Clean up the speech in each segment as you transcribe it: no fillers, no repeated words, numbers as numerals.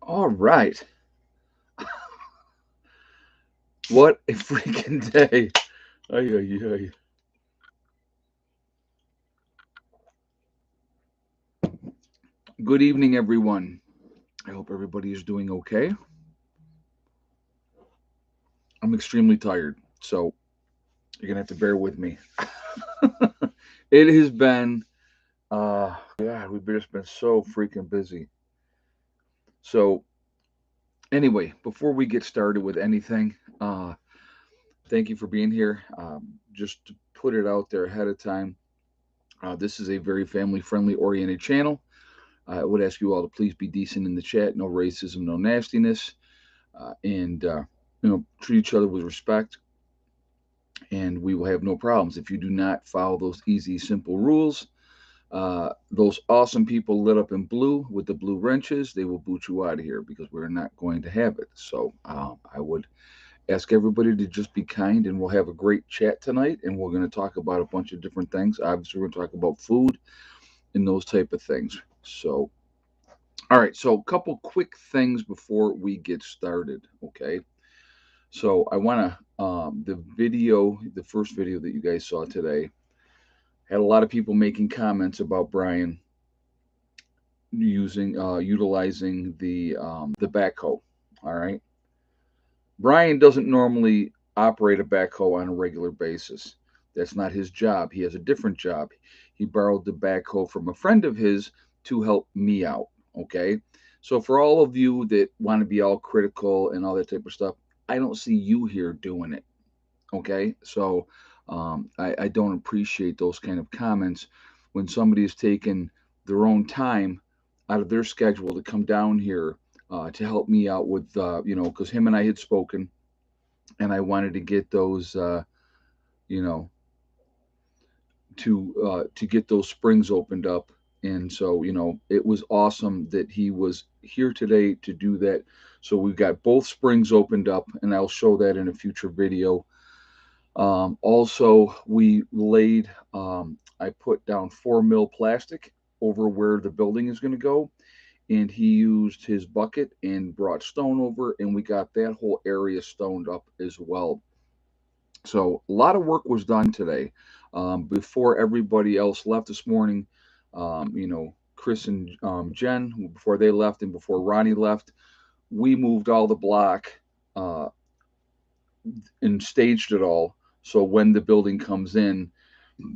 All right. What a freaking day. Ay, ay, ay. Good evening, everyone. I hope everybody is doing okay. I'm extremely tired, so you're going to have to bear with me. It has been, God, we've just been so freaking busy. So, anyway, before we get started with anything, thank you for being here. Just to put it out there ahead of time, this is a very family friendly oriented channel. I would ask you all to please be decent in the chat, no racism, no nastiness, and treat each other with respect, and we will have no problems. If you do not follow those easy, simple rules, those awesome people lit up in blue with the blue wrenches, they will boot you out of here because we're not going to have it. So I would ask everybody to just be kind, and we'll have a great chat tonight, and we're going to talk about a bunch of different things. Obviously, we're going to talk about food and those type of things. So all right, so a couple quick things before we get started, okay? So I want to the first video that you guys saw today had a lot of people making comments about Brian utilizing the backhoe. All right, Brian doesn't normally operate a backhoe on a regular basis. That's not his job. He has a different job. He borrowed the backhoe from a friend of his to help me out. Okay. So, for all of you that want to be all critical and all that type of stuff, I don't see you here doing it. Okay. So, I don't appreciate those kind of comments when somebody is taking their own time out of their schedule to come down here to help me out with, because him and I had spoken and I wanted to get those, you know, to get those springs opened up. And so, it was awesome that he was here today to do that. So we've got both springs opened up, and I'll show that in a future video. Also, we laid, I put down 4 mil plastic over where the building is going to go, and he used his bucket and brought stone over, and we got that whole area stoned up as well. So a lot of work was done today. Before everybody else left this morning, Chris and Jen, before they left and before Ronnie left, we moved all the block uh, and staged it all. So when the building comes in,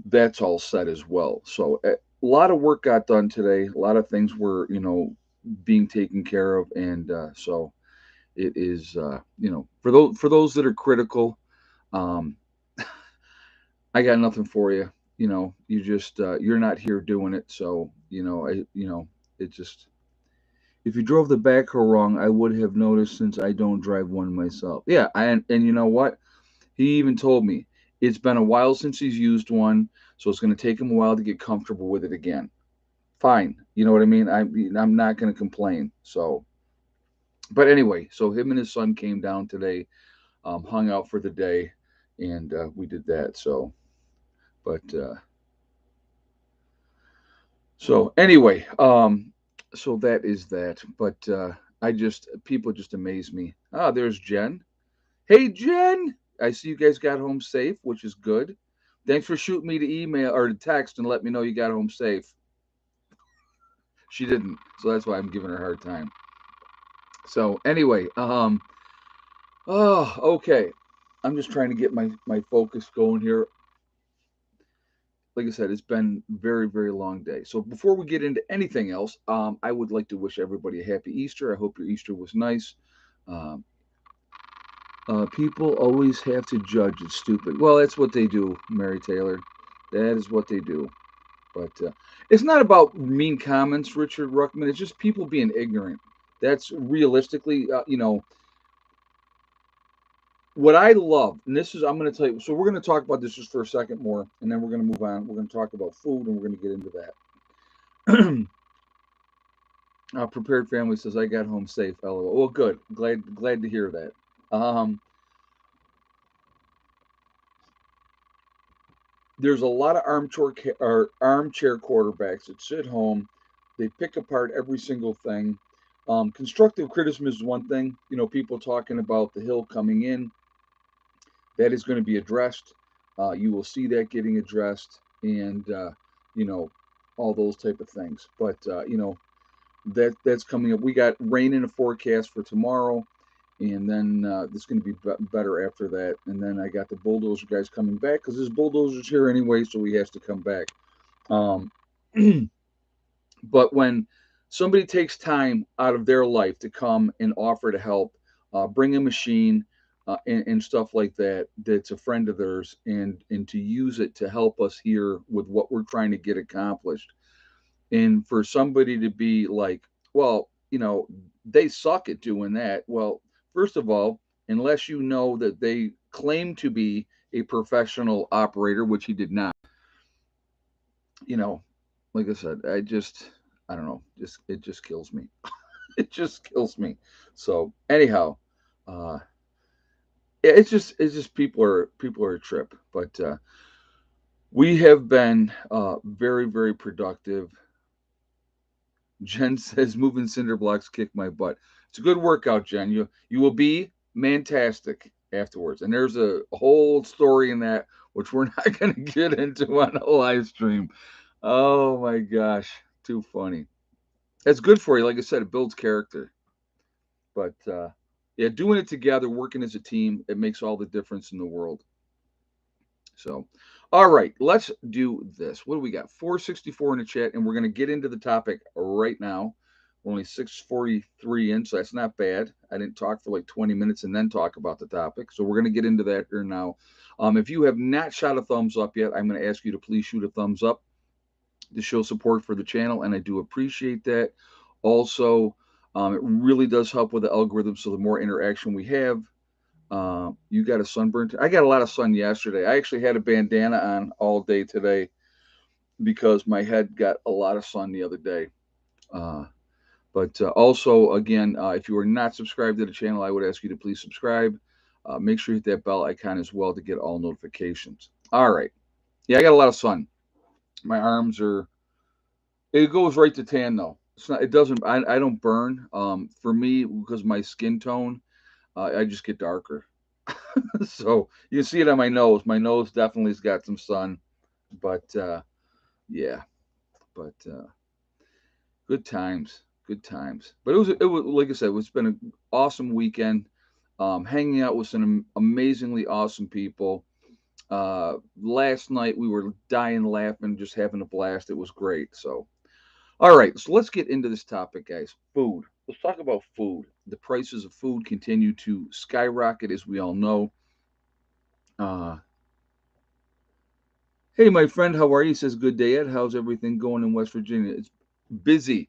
that's all set as well. So a lot of work got done today. A lot of things were, being taken care of, and so it is, for those that are critical. Um, I got nothing for you. You just you're not here doing it, so it just if you drove the backhoe wrong, I would have noticed since I don't drive one myself. Yeah, and you know what? He even told me it's been a while since he's used one, so it's going to take him a while to get comfortable with it again. Fine, you know what I mean. I'm not going to complain. So, but anyway, so him and his son came down today, hung out for the day, and we did that. So, but so anyway, so that is that. But I just people just amaze me. Ah, there's Jen. Hey Jen, I see you guys got home safe, which is good. Thanks for shooting me the email or the text and let me know you got home safe. She didn't, so that's why I'm giving her a hard time. So anyway, oh okay. I'm just trying to get my focus going here. Like I said, it's been very long day. So before we get into anything else, I would like to wish everybody a happy Easter. I hope your Easter was nice. Um, People always have to judge. It's stupid. Well, that's what they do, Mary Taylor. That is what they do. But it's not about mean comments, Richard Ruckman. It's just people being ignorant. That's realistically, what I love, and this is, I'm going to tell you, so we're going to talk about this just for a second more, and then we're going to move on. We're going to talk about food, and we're going to get into that. Prepared Family says, I got home safe, LOL. Well, good. Glad to hear that. Um, there's a lot of armchair quarterbacks that sit home. They pick apart every single thing. Constructive criticism is one thing. People talking about the hill coming in, that is going to be addressed. You will see that getting addressed, and you know, all those type of things. But that's coming up. We got rain in the forecast for tomorrow, and then it's going to be better after that. And then I got the bulldozer guys coming back because this bulldozer's here anyway, so he has to come back. Um, but when somebody takes time out of their life to come and offer to help, bring a machine, and stuff like that, that's a friend of theirs, and to use it to help us here with what we're trying to get accomplished, and for somebody to be like, well, they suck at doing that. Well, first of all, unless you know that they claim to be a professional operator, which he did not, you know, like I said, I don't know, it just kills me. It just kills me. So anyhow, uh, yeah, it's just people are a trip, but we have been very very productive. Jen says moving cinder blocks kick my butt. It's a good workout, Jen. You will be fantastic afterwards. And there's a whole story in that which we're not going to get into on a live stream. Oh my gosh, too funny. That's good for you. Like I said, it builds character. But yeah, doing it together, working as a team, it makes all the difference in the world. So, all right, let's do this. What do we got? 464 in the chat, and we're going to get into the topic right now. We're only 6:43 in, so that's not bad. I didn't talk for like 20 minutes and then talk about the topic. So we're going to get into that here now. If you have not shot a thumbs up yet, I'm going to ask you to please shoot a thumbs up to show support for the channel, and I do appreciate that. Also, it really does help with the algorithm, so the more interaction we have, you got a sunburn? I got a lot of sun yesterday. I actually had a bandana on all day today because my head got a lot of sun the other day. Uh, but also, again, if you are not subscribed to the channel, I would ask you to please subscribe. Make sure you hit that bell icon as well to get all notifications. All right. Yeah, I got a lot of sun. My arms are. It goes right to tan though. It's not. It doesn't. I don't burn. For me, because my skin tone, I just get darker. So you can see it on my nose. My nose definitely has got some sun, but yeah, but good times, good times. But it was like I said, it's been an awesome weekend. Hanging out with some amazingly awesome people. Last night we were dying laughing, just having a blast. It was great. So all right, so let's get into this topic, guys. Food. Let's talk about food. The prices of food continue to skyrocket, as we all know. Uh, Hey, my friend, how are you? He says, good day, Ed. How's everything going in West Virginia? It's busy,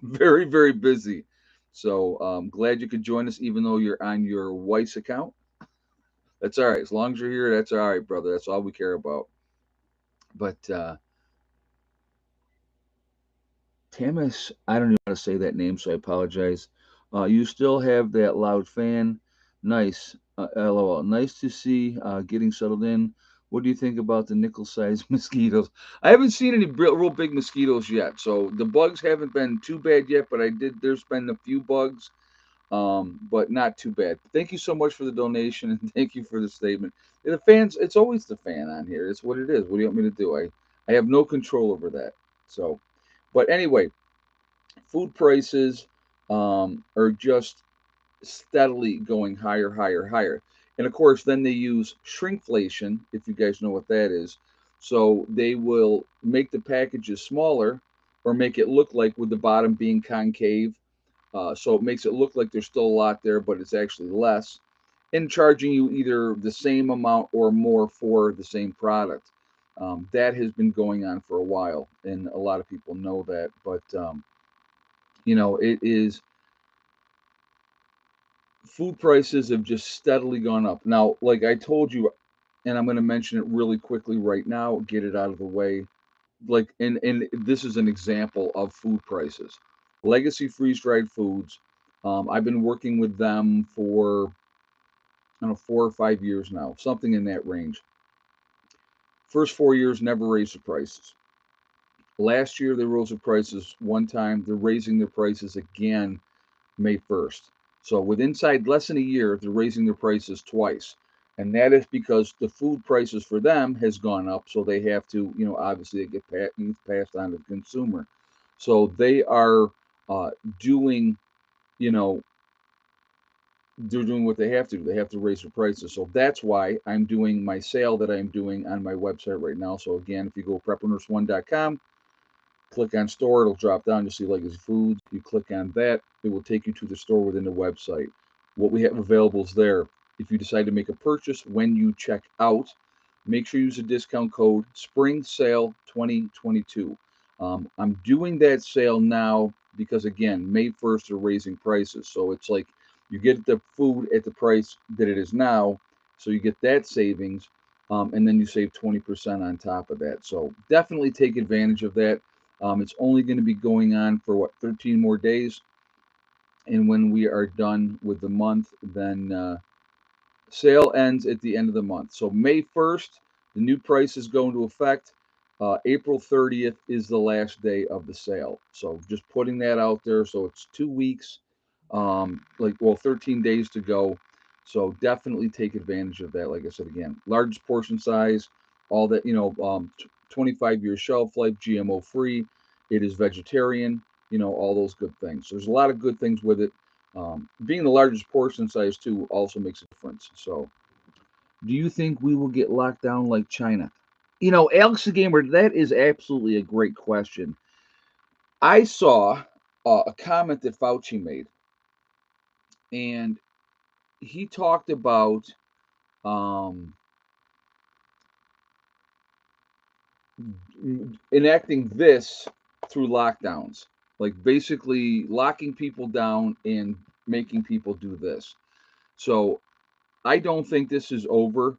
very, very busy. So glad you could join us, even though you're on your wife's account. That's all right. As long as you're here, that's all right, brother. That's all we care about. But Tamis, I don't know how to say that name, so I apologize. You still have that loud fan. Nice. LOL. Nice to see getting settled in. What do you think about the nickel-sized mosquitoes? I haven't seen any real big mosquitoes yet, so the bugs haven't been too bad yet. But I did. There's been a few bugs, but not too bad. Thank you so much for the donation and thank you for the statement. The fans, it's always the fan on here. It's what it is. What do you want me to do? I have no control over that. So, but anyway, food prices are just steadily going higher, higher, higher. And of course, then they use shrinkflation, if you guys know what that is. So they will make the packages smaller or make it look like with the bottom being concave. So it makes it look like there's still a lot there, but it's actually less. And charging you either the same amount or more for the same product. That has been going on for a while, and a lot of people know that. But it is food prices have just steadily gone up. Now, like I told you, and I'm going to mention it really quickly right now, get it out of the way. Like, and this is an example of food prices. Legacy freeze dried foods. I've been working with them for I don't know 4 or 5 years now, something in that range. First 4 years never raised the prices. Last year they rose the prices one time. They're raising their prices again May 1st. So with inside less than a year, they're raising their prices twice. And that is because the food prices for them has gone up. So they have to, obviously it gets passed on to the consumer. So they are doing, you know, they're doing what they have to do. They have to raise their prices. So that's why I'm doing my sale that I'm doing on my website right now. So again, if you go preppernurse1.com, click on store, it'll drop down. You'll see Legacy Foods. You click on that, it will take you to the store within the website. What we have available is there. If you decide to make a purchase when you check out, make sure you use the discount code Spring Sale 2022. I'm doing that sale now because, again, May 1st they're raising prices. So it's like you get the food at the price that it is now. So you get that savings, and then you save 20% on top of that. So definitely take advantage of that. It's only going to be going on for 13 more days. And when we are done with the month, then sale ends at the end of the month. So May 1st, the new prices go into effect. April 30th is the last day of the sale. So just putting that out there. So it's 2 weeks, 13 days to go. So definitely take advantage of that. Like I said, again, largest portion size, all that, 25-year shelf life, GMO free. It is vegetarian, all those good things. So there's a lot of good things with it. Being the largest portion size too also makes a difference. So, do you think we will get locked down like China? Alex the Gamer, that is absolutely a great question. I saw a comment that Fauci made, and he talked about um, enacting this through lockdowns, like basically locking people down and making people do this. So I don't think this is over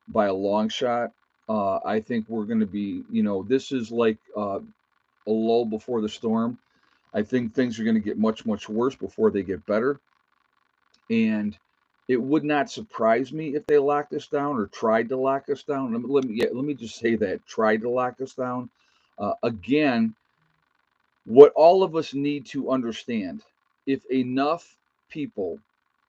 by a long shot. I think we're going to be, this is like a lull before the storm. I think things are going to get much, much worse before they get better. And it would not surprise me if they locked us down or tried to lock us down. Let me just say that tried to lock us down. Again, what all of us need to understand, if enough people,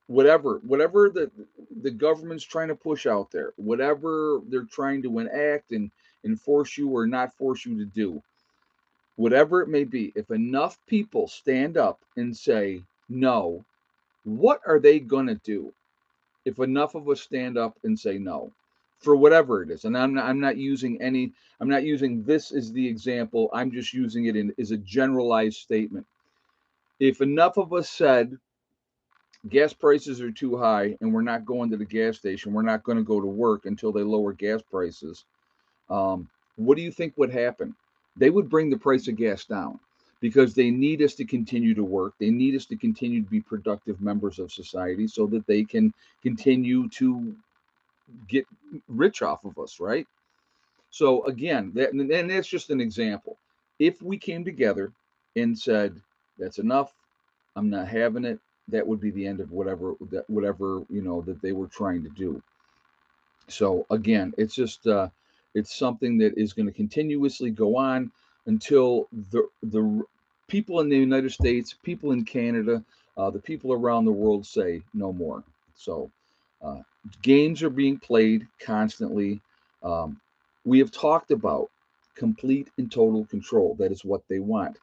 whatever the government's trying to push out there, whatever they're trying to enact and force you or not force you to do, whatever it may be, if enough people stand up and say no, what are they going to do? If enough of us stand up and say no for whatever it is, and I'm not using this as the example, I'm just using it as a generalized statement. If enough of us said gas prices are too high and we're not going to the gas station, we're not going to go to work until they lower gas prices, what do you think would happen? They would bring the price of gas down because they need us to continue to work. They need us to continue to be productive members of society so that they can continue to get rich off of us, right? So again, and that's just an example. If we came together and said, "That's enough. I'm not having it," that would be the end of whatever that they were trying to do. So again, it's something that is going to continuously go on until the people in the United States, people in Canada, the people around the world say no more. So uh, games are being played constantly. Um, we have talked about complete and total control. That is what they want.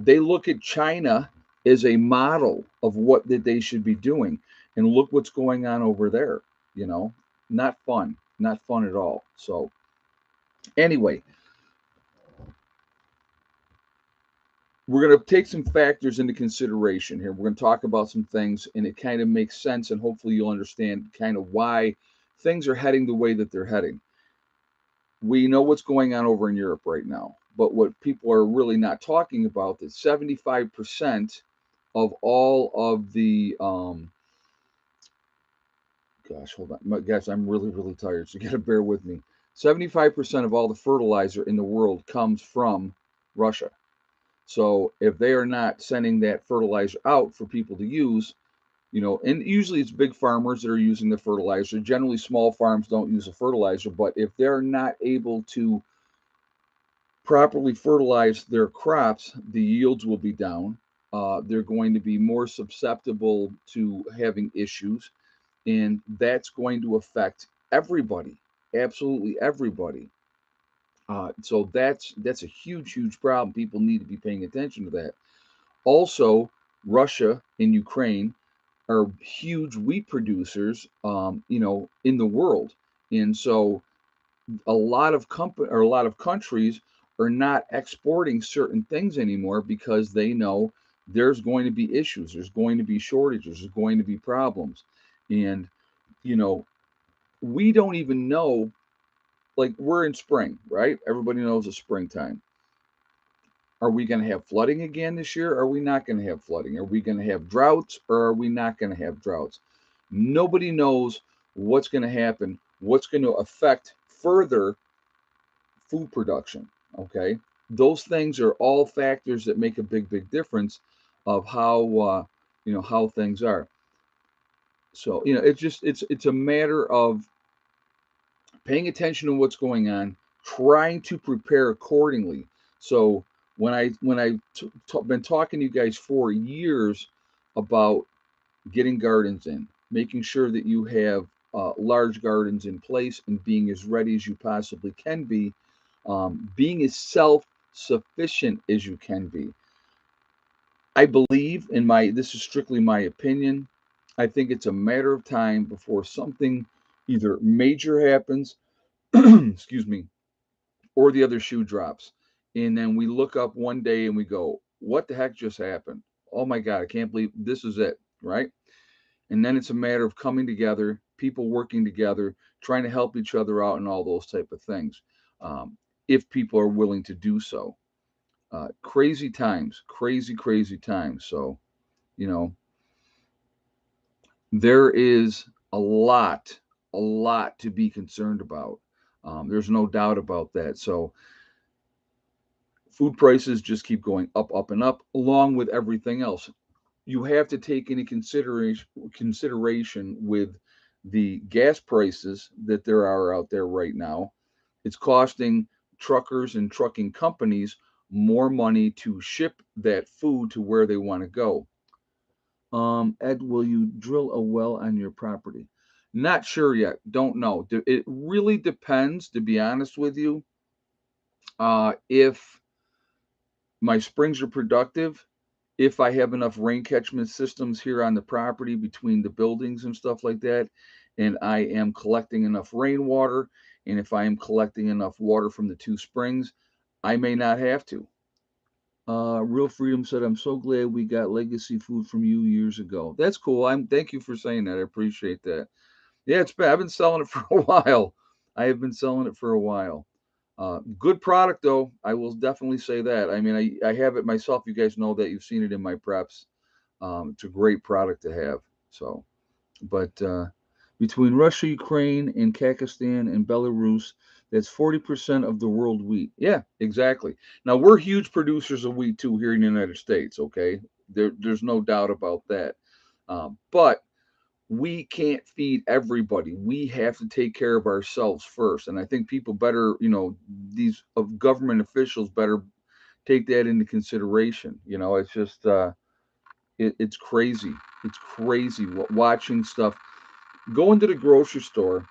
They look at China as a model of what that they should be doing, and look what's going on over there. You know, not fun, not fun at all. So anyway, we're going to take some factors into consideration here. We're going to talk about some things, and it kind of makes sense, and hopefully you'll understand kind of why things are heading the way that they're heading. We know what's going on over in Europe right now, but what people are really not talking about is 75% of all of the gosh, hold on. Guys, I'm really, really tired, so you got to bear with me. 75% of all the fertilizer in the world comes from Russia. So if they are not sending that fertilizer out for people to use, and usually it's big farmers that are using the fertilizer. Generally, small farms don't use the fertilizer, but if they're not able to properly fertilize their crops, the yields will be down. they're going to be more susceptible to having issues, and that's going to affect everybody, absolutely everybody. So that's a huge, huge problem. People need to be paying attention to that. Also, Russia and Ukraine are huge wheat producers, in the world, and so a lot of countries are not exporting certain things anymore because they know there's going to be issues, there's going to be shortages, there's going to be problems, and you know we don't even know. Like, we're in spring, right? Everybody knows it's springtime. Are we going to have flooding again this year? Are we not going to have flooding? Are we going to have droughts or are we not going to have droughts? Nobody knows what's going to happen, what's going to affect further food production. Okay, those things are all factors that make a big, big difference of how things are. So it's a matter of paying attention to what's going on, trying to prepare accordingly. So been talking to you guys for years about getting gardens in, making sure that you have large gardens in place, and being as ready as you possibly can be, being as self-sufficient as you can be. I believe in my. This is strictly my opinion. I think it's a matter of time before something either major happens, excuse me, or the other shoe drops. And then we look up one day and we go, what the heck just happened? Oh my God, I can't believe this is it, right? And then it's a matter of coming together, people working together, trying to help each other out, and all those type of things. If people are willing to do so. Crazy times, crazy, crazy times. So, you know, there is a lot to be concerned about. There's no doubt about that. So, food prices just keep going up, up, and up, along with everything else. You have to take into consideration with the gas prices that there are out there right now. It's costing truckers and trucking companies more money to ship that food to where they want to go. Ed, will you drill a well on your property? Not sure yet. Don't know. It really depends, to be honest with you. If my springs are productive, if I have enough rain catchment systems here on the property between the buildings and stuff like that, and I am collecting enough rainwater, and if I am collecting enough water from the two springs, I may not have to. Real Freedom said, "I'm so glad we got legacy food from you years ago." That's cool. Thank you for saying that. I appreciate that. Yeah, I've been selling it for a while. I have been selling it for a while. Good product though. I will definitely say that. I mean, I have it myself. You guys know that. You've seen it in my preps. It's a great product to have. So, but between Russia, Ukraine, and Kazakhstan and Belarus, that's 40% of the world wheat. Yeah, exactly. Now we're huge producers of wheat too here in the United States. Okay, there's no doubt about that. But we can't feed everybody. We have to take care of ourselves first. And I think people better, these of government officials better take that into consideration. It's just it's crazy. It's crazy watching stuff. Going to the grocery store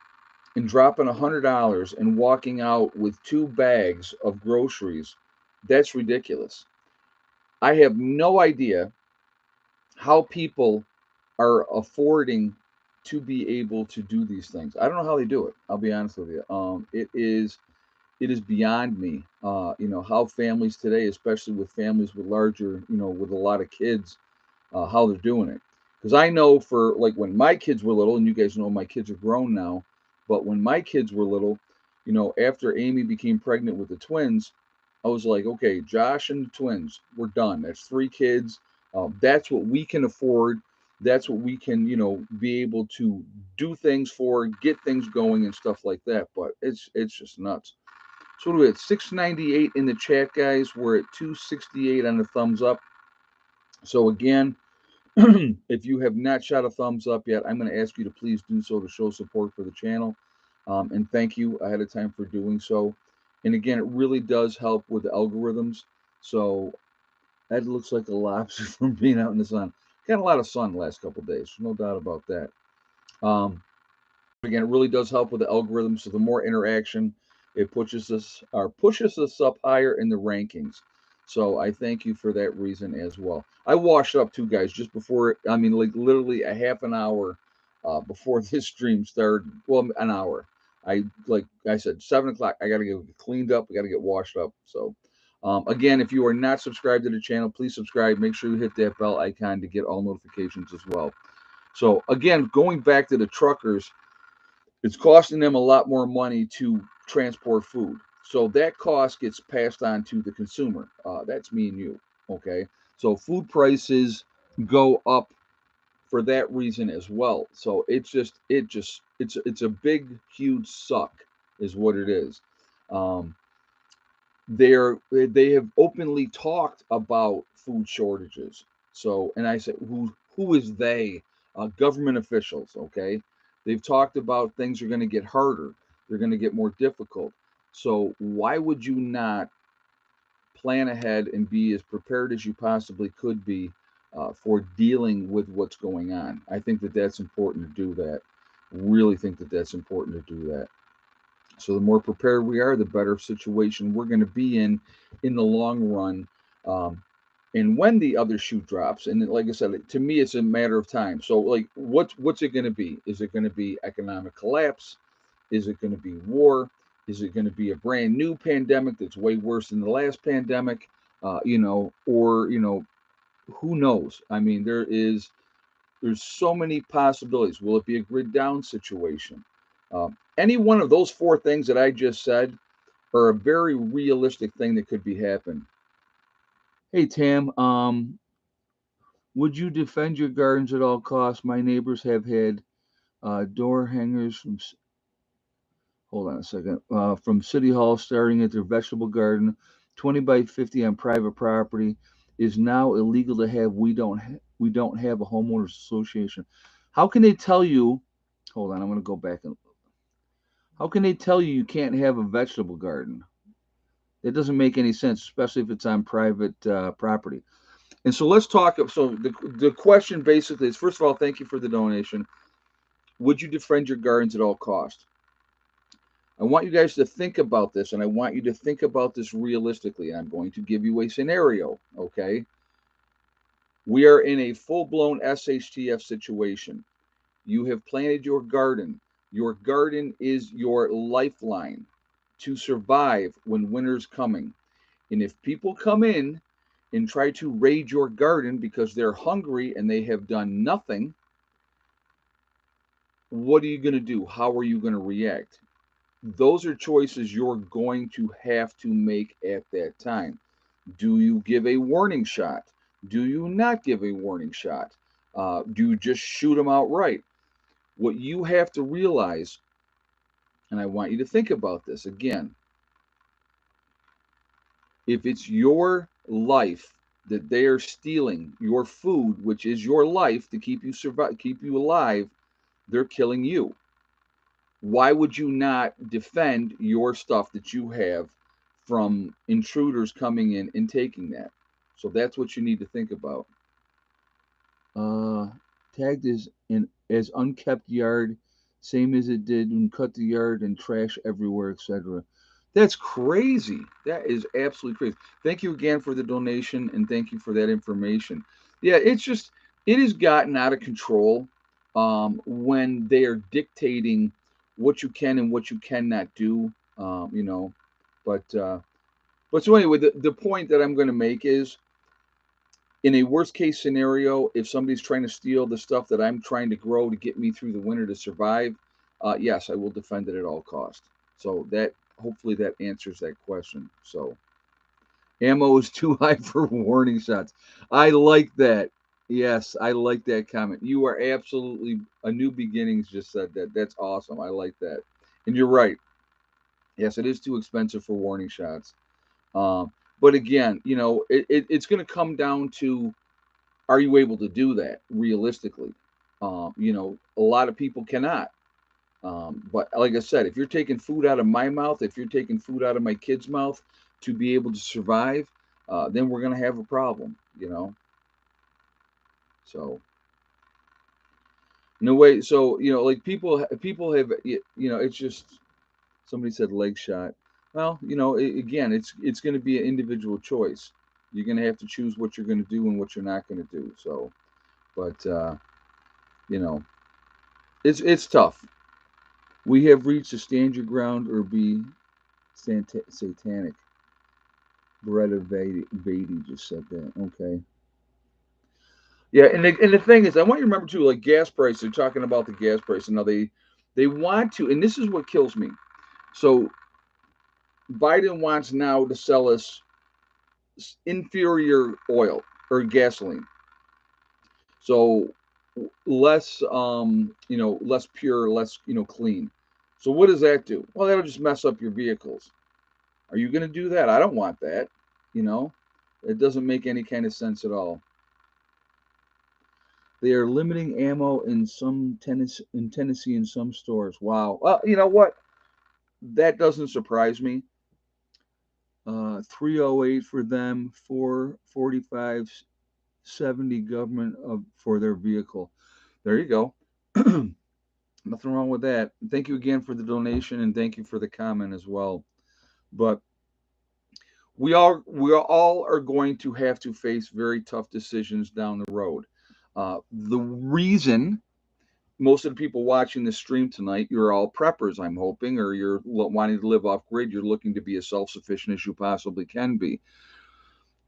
and dropping $100 and walking out with 2 bags of groceries. That's ridiculous. I have no idea how people are affording to be able to do these things. I don't know how they do it. I'll be honest with you. It is beyond me. How families today, especially with families with larger, with a lot of kids, how they're doing it. Because I know, for like, when my kids were little, and you guys know my kids are grown now, but when my kids were little, after Amy became pregnant with the twins, I was like, okay, Josh and the twins, we're done. That's 3 kids. That's what we can afford. That's what we can, be able to do things for, get things going, and stuff like that. But it's just nuts. So what are we at? 698 in the chat, guys. We're at 268 on the thumbs up. So again, if you have not shot a thumbs up yet, I'm going to ask you to please do so to show support for the channel. And thank you ahead of time for doing so. And again, it really does help with the algorithms. So That looks like a lobster from being out in the sun. Got a lot of sun the last couple of days, no doubt about that. Um, Again, it really does help with the algorithm. So the more interaction, it pushes us up higher in the rankings. So I thank you for that reason as well. I washed up too, guys, just before. I mean, like literally a half an hour before this stream started. Well, an hour. Like I said, 7 o'clock. I got to get cleaned up. I got to get washed up. So. Again, if you are not subscribed to the channel, please subscribe. Make sure you hit that bell icon to get all notifications as well. So, again, going back to the truckers, it's costing them a lot more money to transport food. So that cost gets passed on to the consumer. That's me and you. Okay. So food prices go up for that reason as well. So it's a big, huge suck, is what it is. Um, they have openly talked about food shortages. So, and I said, who is they? Government officials. Okay, they've talked about things are going to get harder. They're going to get more difficult. So, why would you not plan ahead and be as prepared as you possibly could be for dealing with what's going on? I think that that's important to do that. Really think that that's important to do that. So the more prepared we are, the better situation we're going to be in the long run. Um, and when the other shoe drops, and like I said, to me, it's a matter of time. So, like, what's it going to be? Is it going to be economic collapse? Is it going to be war? Is it going to be a brand new pandemic that's way worse than the last pandemic? Or who knows? I mean, there's so many possibilities. Will it be a grid down situation? Any one of those four things that I just said are a very realistic thing that could be happening. Hey Tam, would you defend your gardens at all costs? My neighbors have had door hangers from. Hold on a second. From City Hall, starting at their vegetable garden, 20 by 50 on private property, is now illegal to have. We don't have a homeowners association. How can they tell you? Hold on, I'm going to go back and. How can they tell you can't have a vegetable garden? It doesn't make any sense, especially if it's on private property. And so let's talk. So the question basically is, first of all, thank you for the donation. Would you defend your gardens at all costs? I want you guys to think about this, and I want you to think about this realistically. I'm going to give you a scenario. Okay, we are in a full-blown SHTF situation. You have planted your garden. Your garden is your lifeline to survive when winter's coming. And if people come in and try to raid your garden because they're hungry and they have done nothing, what are you going to do? How are you going to react? Those are choices you're going to have to make at that time. Do you give a warning shot? Do you not give a warning shot? Do you just shoot them outright? What you have to realize, and I want you to think about this again, if it's your life that they are stealing, your food, which is your life to keep you survive, keep you alive, they're killing you. Why would you not defend your stuff that you have from intruders coming in and taking that? So that's what you need to think about. Uh, Tagged as unkept yard, same as it did when cut the yard and trash everywhere, etc. That's crazy. That is absolutely crazy. Thank you again for the donation and thank you for that information. Yeah, it has gotten out of control when they are dictating what you can and what you cannot do. Um, you know, but uh, but so anyway, the point that I'm going to make is in a worst case scenario, if somebody's trying to steal the stuff that I'm trying to grow to get me through the winter to survive, yes, I will defend it at all cost. So that hopefully that answers that question. So ammo is too high for warning shots. I like that. Yes, I like that comment. You are absolutely a new beginnings just said that. That's awesome. I like that. And you're right. Yes, it is too expensive for warning shots. Um, but again, it's going to come down to are you able to do that realistically? A lot of people cannot. But like I said, if you're taking food out of my mouth, if you're taking food out of my kid's mouth to be able to survive, then we're going to have a problem, you know. So no way. So like people have it's just somebody said leg shot. Well, again, it's going to be an individual choice. You're going to have to choose what you're going to do and what you're not going to do. So, but you know, it's tough. We have reached a stand your ground or be satanic. Beretta Beatty just said that. Okay. Yeah, and the thing is, I want you to remember too, like gas prices. They're talking about the gas price, and now they want to, and this is what kills me. So Biden wants now to sell us inferior oil or gasoline, so less, less pure, less, clean. So what does that do? Well, that'll just mess up your vehicles. Are you going to do that? I don't want that. You know, it doesn't make any kind of sense at all. They are limiting ammo in Tennessee in some stores. Wow. Well, you know what? That doesn't surprise me. 308 for them, 445 70 government for their vehicle. There you go. Nothing wrong with that. Thank you again for the donation and thank you for the comment as well. But we all are going to have to face very tough decisions down the road. The reason most of the people watching the stream tonight, you're all preppers, I'm hoping, or you're wanting to live off grid. You're looking to be as self sufficient as you possibly can be.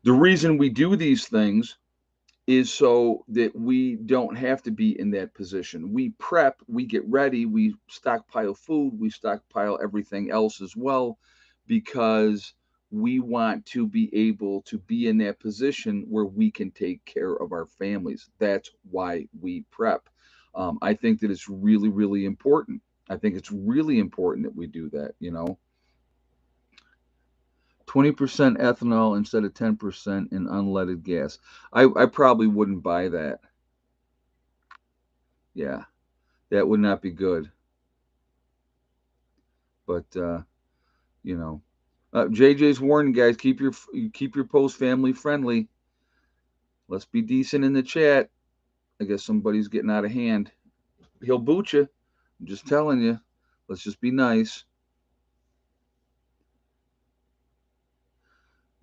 The reason we do these things is so that we don't have to be in that position. We prep, we get ready, we stockpile food, we stockpile everything else as well, because we want to be able to be in that position where we can take care of our families. That's why we prep. I think that it's really, really important. I think it's really important that we do that. 20% ethanol instead of 10% in unleaded gas. I probably wouldn't buy that. Yeah, that would not be good. But you know, JJ's warning, guys. Keep your post family friendly. Let's be decent in the chat. I guess somebody's getting out of hand. He'll boot you. I'm just telling you. Let's just be nice.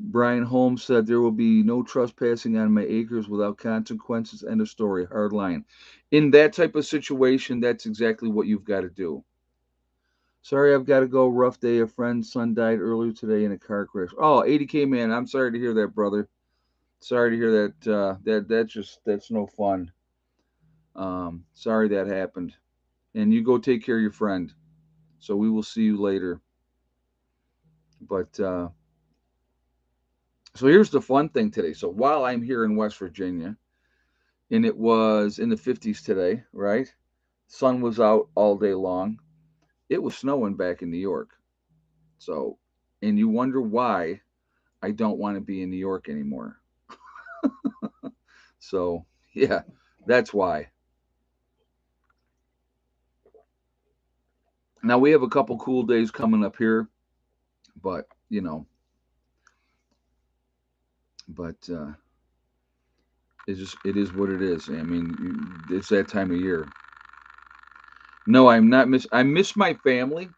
Brian Holmes said there will be no trespassing on my acres without consequences. End of story. Hard line. In that type of situation, that's exactly what you've got to do. Sorry, I've got to go. Rough day. A friend's son died earlier today in a car crash. Oh, 80K man. I'm sorry to hear that, brother. Sorry to hear that. That's no fun. Sorry that happened. And you go take care of your friend. So we will see you later. But so here's the fun thing today. So while I'm here in West Virginia, and it was in the 50s today, right? Sun was out all day long. It was snowing back in New York. So, and you wonder why I don't want to be in New York anymore. So, yeah, that's why. Now we have a couple cool days coming up here, but but it is what it is. I mean, it's that time of year. No, I'm not miss. I miss my family.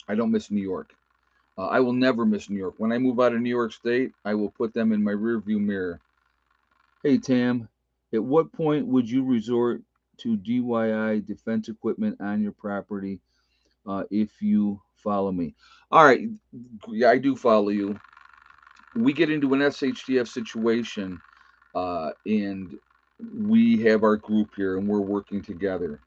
I don't miss New York. I will never miss New York. When I move out of New York State, I will put them in my rearview mirror. Hey Tam, at what point would you resort to DIY defense equipment on your property? If you follow me. All right, yeah, I do follow you. We get into an SHTF situation, and we have our group here, and we're working together.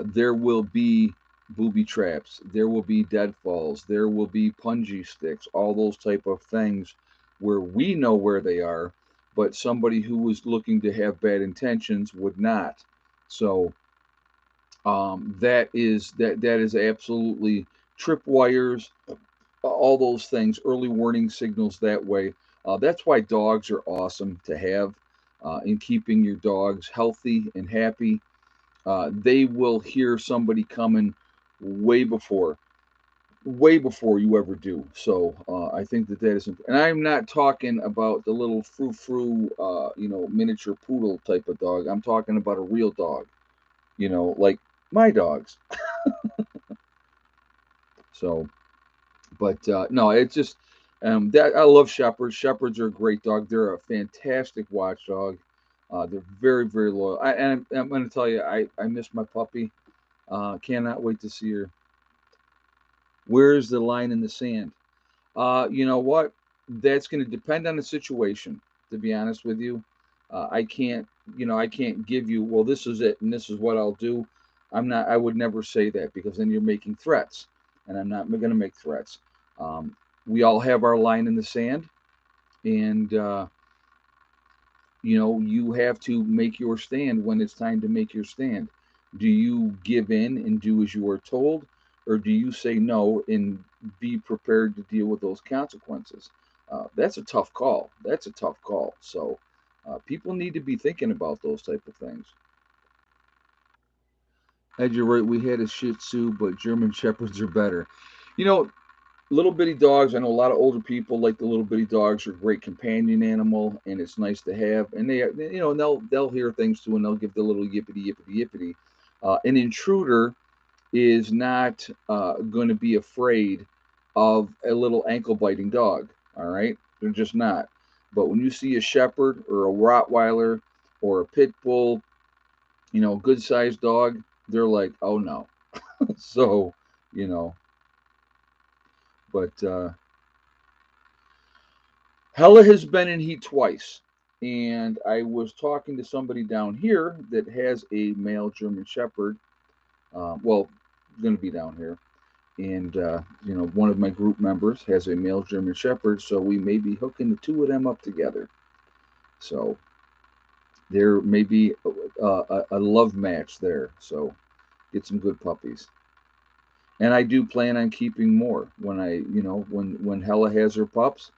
There will be booby traps. There will be deadfalls. There will be punji sticks. All those type of things, where we know where they are, but somebody who was looking to have bad intentions would not. So that is absolutely tripwires, all those things, early warning signals that way. That's why dogs are awesome to have in keeping your dogs healthy and happy. They will hear somebody coming way before. way before you ever do. So I think that that is, and I'm not talking about the little frou frou, miniature poodle type of dog. I'm talking about a real dog, like my dogs. So, but no, it's just that I love shepherds. Shepherds are a great dog. They're a fantastic watchdog. They're very, very loyal. I'm going to tell you, I miss my puppy. Cannot wait to see her. Where's the line in the sand? You know what? That's going to depend on the situation. To be honest with you, I can't. I can't give you. Well, this is it, and this is what I'll do. I'm not. I would never say that because then you're making threats, and I'm not going to make threats. Um, we all have our line in the sand, and you have to make your stand when it's time to make your stand. Do you give in and do as you are told, or do you say no and be prepared to deal with those consequences? That's a tough call. That's a tough call. So people need to be thinking about those type of things. Ed, you're right. We had a Shih Tzu, but German Shepherds are better. You know, little bitty dogs. I know a lot of older people like the little bitty dogs. Are a great companion animal, and it's nice to have. And and they'll hear things too, and they'll give the little yippity yippity yippity. An intruder is not going to be afraid of a little ankle biting dog. All right, they're just not. But when you see a shepherd or a Rottweiler or a pit bull, good sized dog, they're like, oh no. So, you know, but Hella has been in heat twice. And I was talking to somebody down here that has a male German Shepherd. Well, going to be down here. And, one of my group members has a male German Shepherd. So we may be hooking the two of them up together. So there may be a love match there. So get some good puppies. And I do plan on keeping more when when Hella has her pups.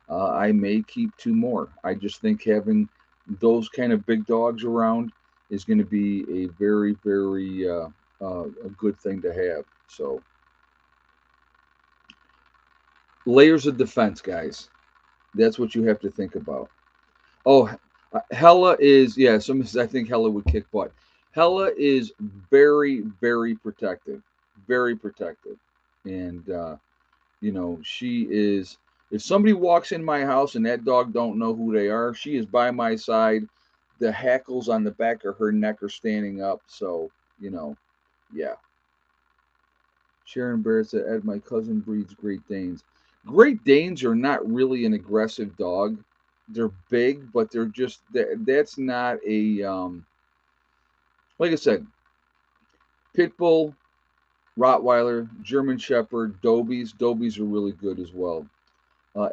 I may keep two more. I just think having those kind of big dogs around is going to be a very, very a good thing to have. So layers of defense, guys. That's what you have to think about. Oh, Hella is, yeah. Someone says I think Hella would kick butt. Hella is very, very protective, very protective, and she is. If somebody walks in my house and that dog don't know who they are, she is by my side. The hackles on the back of her neck are standing up. So yeah. Sharon Barrett said, "Ed, my cousin breeds Great Danes. Great Danes are not really an aggressive dog. They're big, but they're just that's not a like I said, pit bull, Rottweiler, German Shepherd, Dobies. Dobies are really good as well.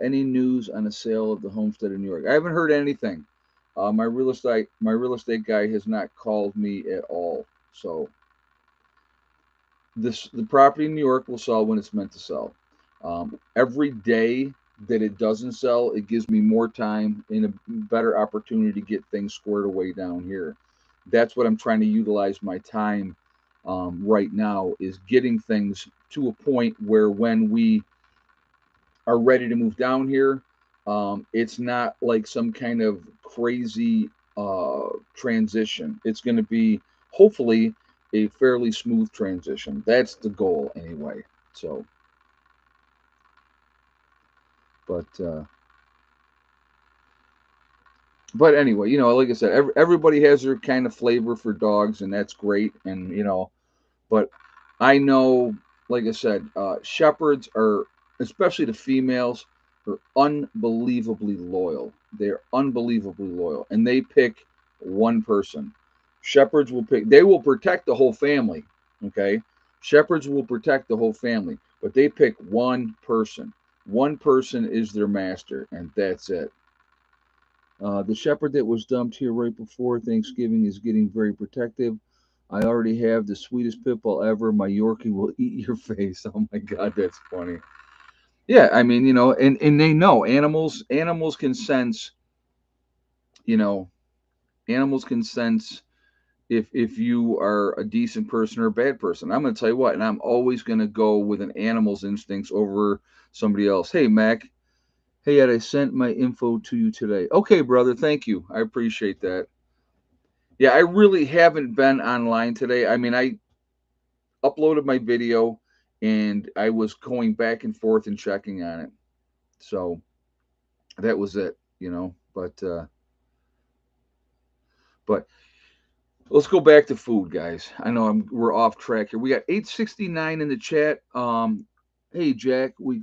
Any news on the sale of the homestead in New York? I haven't heard anything. My real estate guy has not called me at all. So the property in New York will sell when it's meant to sell. Every day that it doesn't sell, it gives me more time and a better opportunity to get things squared away down here. That's what I'm trying to utilize my time right now is getting things to a point where when we are ready to move down here, it's not like some kind of crazy transition. It's going to be hopefully a fairly smooth transition. That's the goal anyway. So, but but anyway, like I said, everybody has their kind of flavor for dogs, and that's great. And but I know, like I said, shepherds are, especially the females, are unbelievably loyal. They're unbelievably loyal, and they pick one person. Shepherds will pick. They will protect the whole family. Okay, shepherds will protect the whole family, but they pick one person. One person is their master, and that's it. The shepherd that was dumped here right before Thanksgiving is getting very protective. I already have the sweetest pit bull ever. My Yorkie will eat your face. Oh my God, that's funny. Yeah, I mean, and they know animals can sense, you know, animals can sense if you are a decent person or a bad person. I'm going to tell you what, and I'm always going to go with an animal's instincts over somebody else. Hey, Mac. Hey, Ed, I sent my info to you today. Okay, brother. Thank you. I appreciate that. Yeah, I really haven't been online today. I mean, I uploaded my video and I was going back and forth and checking on it. So that was it, you know. But let's go back to food, guys. I know we're off track here. We got 869 in the chat. Hey Jack, we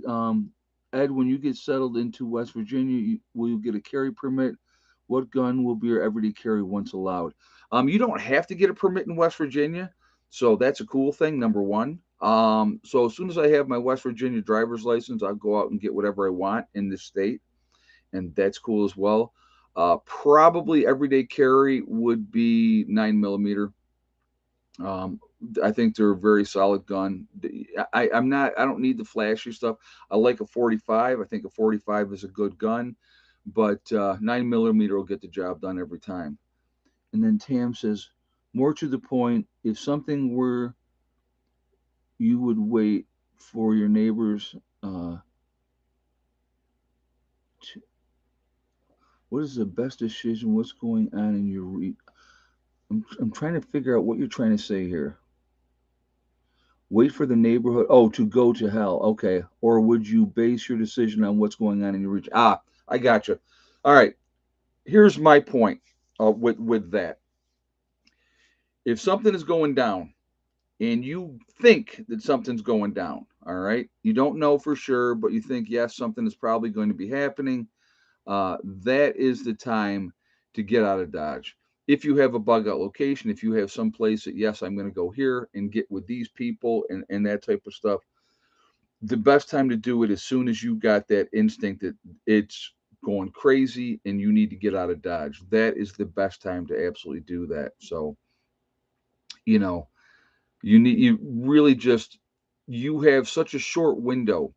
Ed, when you get settled into West Virginia, will you get a carry permit? What gun will be your everyday carry once allowed? You don't have to get a permit in West Virginia, so that's a cool thing. Number one. So as soon as I have my West Virginia driver's license, I'll go out and get whatever I want in this state, and that's cool as well. Probably everyday carry would be 9 millimeter. Um, I think they're a very solid gun. I'm not. I don't need the flashy stuff. I like a 45. I think a 45 is a good gun, but 9 millimeter will get the job done every time. And then Tam says, more to the point, if something were, you would wait for your neighbors. To, what is the best decision? What's going on in your I'm trying to figure out what you're trying to say here. Wait for the neighborhood. Oh, to go to hell. Okay. Or would you base your decision on what's going on in your region? Ah, I got you. All right. Here's my point with that. If something is going down and you think that something's going down, all right, you don't know for sure, but you think yes, something is probably going to be happening. That is the time to get out of Dodge. If you have a bug out location, if you have some place that, yes, I'm going to go here and get with these people and that type of stuff, the best time to do it as soon as you got that instinct that it's going crazy and you need to get out of Dodge. That is the best time to absolutely do that. So, you know, you really just, you have such a short window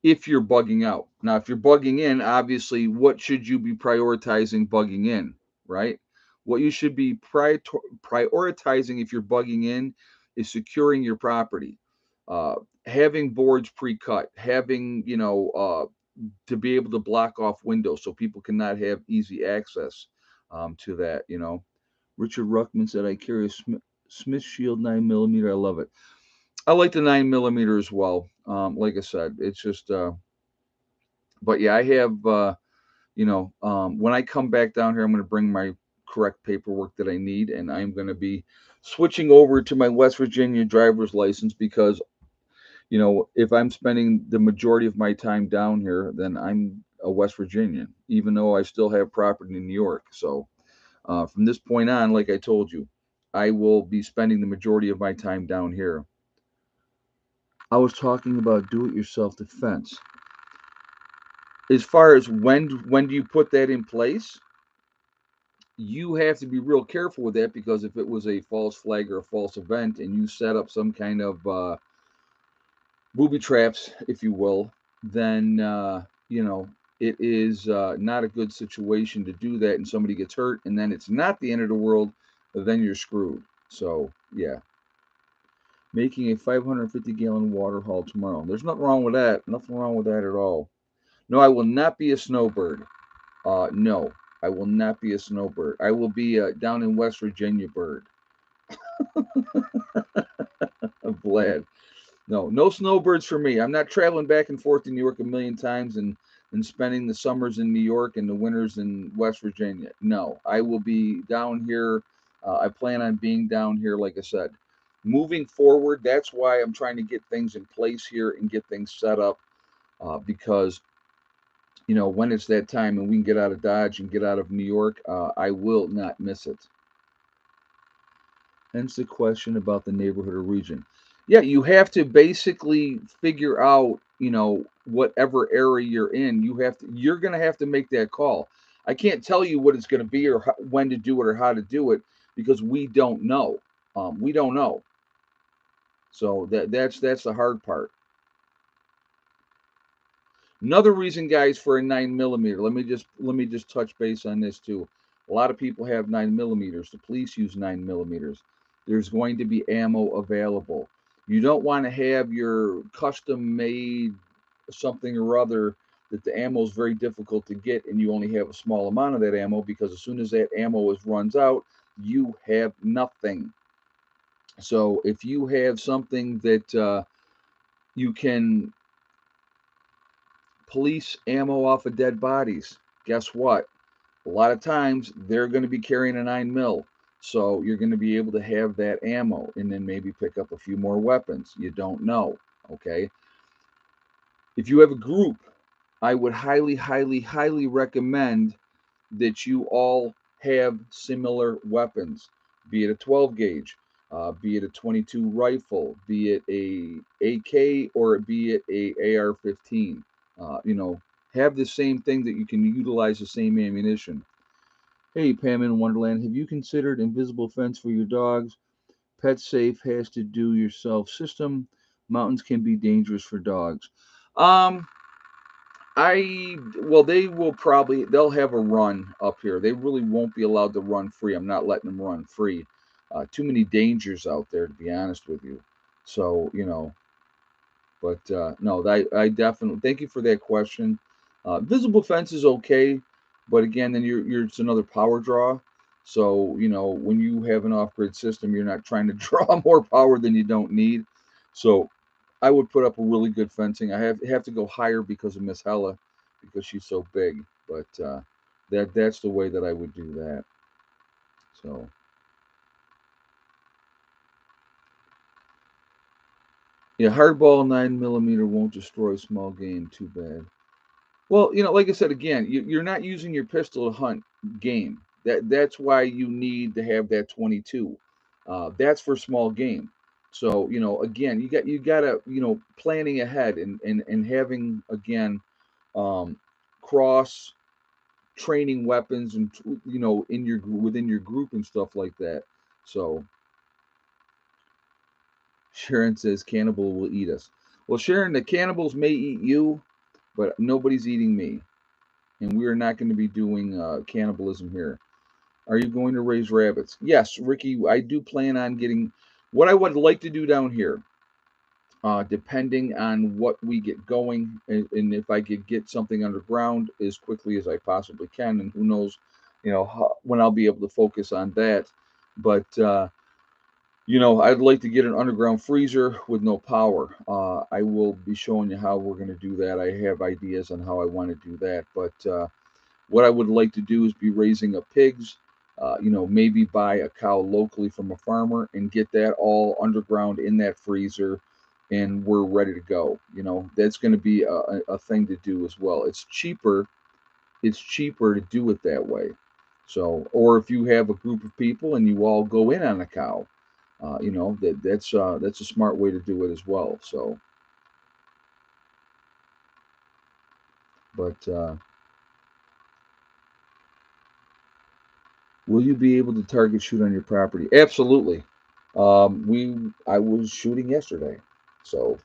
if you're bugging out. Now, if you're bugging in, obviously, what should you be prioritizing bugging in, right? What you should be prioritizing if you're bugging in is securing your property, uh, having boards pre-cut, having, to be able to block off windows so people cannot have easy access to that, you know. Richard Ruckman said, I carry a Smith Shield 9 millimeter. I love it. I like the 9 millimeter as well. Like I said, it's just, but yeah, I have, when I come back down here, I'm going to bring my correct paperwork that I need, and I'm going to be switching over to my West Virginia driver's license because, if I'm spending the majority of my time down here, then I'm a West Virginian, even though I still have property in New York. So from this point on, like I told you, I will be spending the majority of my time down here. I was talking about do-it-yourself defense. As far as when do you put that in place, you have to be real careful with that because if it was a false flag or a false event and you set up some kind of booby traps, if you will, then it is not a good situation to do that and somebody gets hurt and then it's not the end of the world, then you're screwed. So yeah, making a 550-gallon water haul tomorrow. There's nothing wrong with that. Nothing wrong with that at all. No, I will not be a snowbird. No, I will not be a snowbird. I will be down in West Virginia bird. I'm glad. No, no snowbirds for me. I'm not traveling back and forth to New York a million times and spending the summers in New York and the winters in West Virginia. No, I will be down here. I plan on being down here, like I said. Moving forward, that's why I'm trying to get things in place here and get things set up because when it's that time and we can get out of Dodge and get out of New York, I will not miss it. Hence the question about the neighborhood or region. Yeah, you have to basically figure out, whatever area you're in, you're going to have to make that call. I can't tell you what it's going to be or when to do it or how to do it because we don't know. We don't know. So that's the hard part. Another reason, guys, for a 9 millimeter. Let me just touch base on this too. A lot of people have 9 millimeters. The police use 9 millimeters. There's going to be ammo available. You don't want to have your custom made something or other that the ammo is very difficult to get and you only have a small amount of that ammo, because as soon as that ammo runs out, you have nothing. So if you have something that you can police ammo off of dead bodies, guess what? A lot of times they're going to be carrying a 9 mil. So you're going to be able to have that ammo and then maybe pick up a few more weapons. You don't know. Okay. If you have a group, I would highly, highly, highly recommend that you all have similar weapons, be it a 12 gauge, be it a 22 rifle, be it a AK, or be it a AR-15. You know, have the same thing that you can utilize the same ammunition. Hey, Pam in Wonderland, have you considered invisible fence for your dogs? Pet Safe has to do yourself system. Mountains can be dangerous for dogs. Um, well, they'll have a run up here. They really won't be allowed to run free. I'm not letting them run free. Too many dangers out there, to be honest with you. So, but no, I definitely thank you for that question. Visible fence is okay, but again, then you're it's another power draw. So when you have an off-grid system, you're not trying to draw more power than you don't need. So I would put up a really good fencing. I have to go higher because of Miss Hella, because she's so big. But that's the way that I would do that. So yeah, hardball 9 millimeter won't destroy small game. Too bad. Well, like I said again, you're not using your pistol to hunt game. That's why you need to have that 22. That's for small game. So again, you gotta planning ahead and having again cross training weapons and in your within your group and stuff like that. So Sharon says cannibal will eat us. Well, Sharon, the cannibals may eat you, but nobody's eating me, and we are not going to be doing cannibalism here. Are you going to raise rabbits? Yes, Ricky, I do plan on getting what I would like to do down here, depending on what we get going, and if I could get something underground as quickly as I possibly can, and who knows, when I'll be able to focus on that. But I'd like to get an underground freezer with no power. I will be showing you how we're going to do that. I have ideas on how I want to do that, but what I would like to do is be raising up pigs. Maybe buy a cow locally from a farmer and get that all underground in that freezer, and we're ready to go. That's going to be a thing to do as well. It's cheaper. It's cheaper to do it that way. So, or if you have a group of people and you all go in on a cow, that's a smart way to do it as well. So, but will you be able to target shoot on your property? Absolutely. I was shooting yesterday, so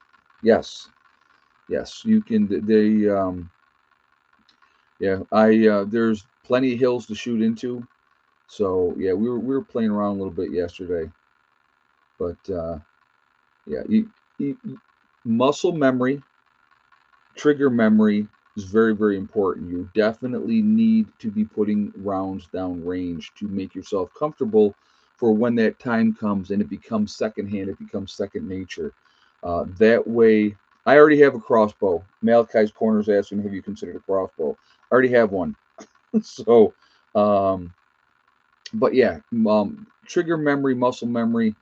yes, yes, you can. Yeah, I there's plenty of hills to shoot into. So yeah, we were playing around a little bit yesterday, but yeah, muscle memory, trigger memory is very, very important. You definitely need to be putting rounds down range to make yourself comfortable for when that time comes and it becomes secondhand, it becomes second nature. That way, I already have a crossbow. Malachi's Corners asking, have you considered a crossbow? I already have one. So, um, but yeah, trigger memory, muscle memory,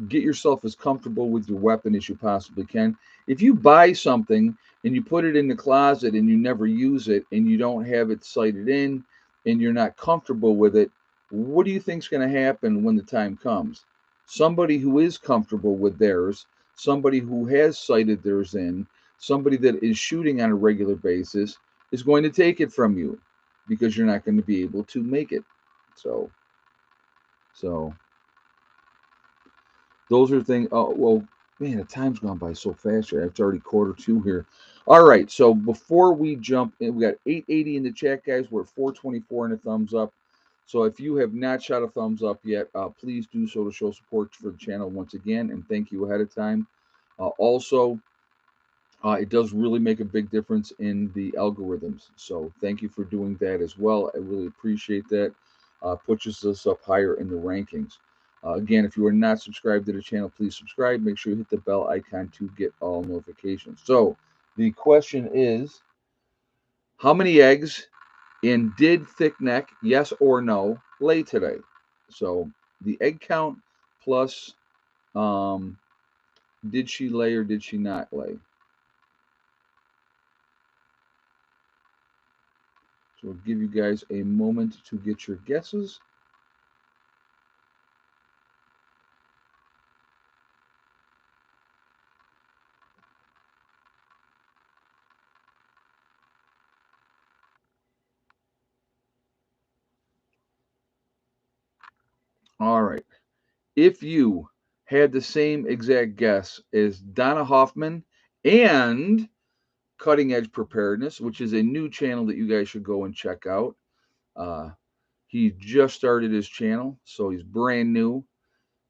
get yourself as comfortable with your weapon as you possibly can. If you buy something and you put it in the closet and you never use it and you don't have it sighted in and you're not comfortable with it, what do you think's going to happen when the time comes? Somebody who is comfortable with theirs, somebody who has sighted theirs in, somebody that is shooting on a regular basis is going to take it from you because you're not going to be able to make it. So those are things. Oh well, man, the time's gone by so fast here. It's already quarter two here. All right, so before we jump in, we got 880 in the chat, guys. We're at 424 and a thumbs up. So if you have not shot a thumbs up yet, please do so to show support for the channel once again, and thank you ahead of time. Also, it does really make a big difference in the algorithms. So thank you for doing that as well. I really appreciate that. Pushes us up higher in the rankings. Again, if you are not subscribed to the channel, please subscribe. Make sure you hit the bell icon to get all notifications. So the question is, how many eggs and did thick neck, yes or no, lay today? So the egg count plus um, did she lay or did she not lay? So we'll give you guys a moment to get your guesses. All right. If you had the same exact guess as Donna Hoffman and Cutting Edge Preparedness, which is a new channel that you guys should go and check out. Uh, he just started his channel, so he's brand new.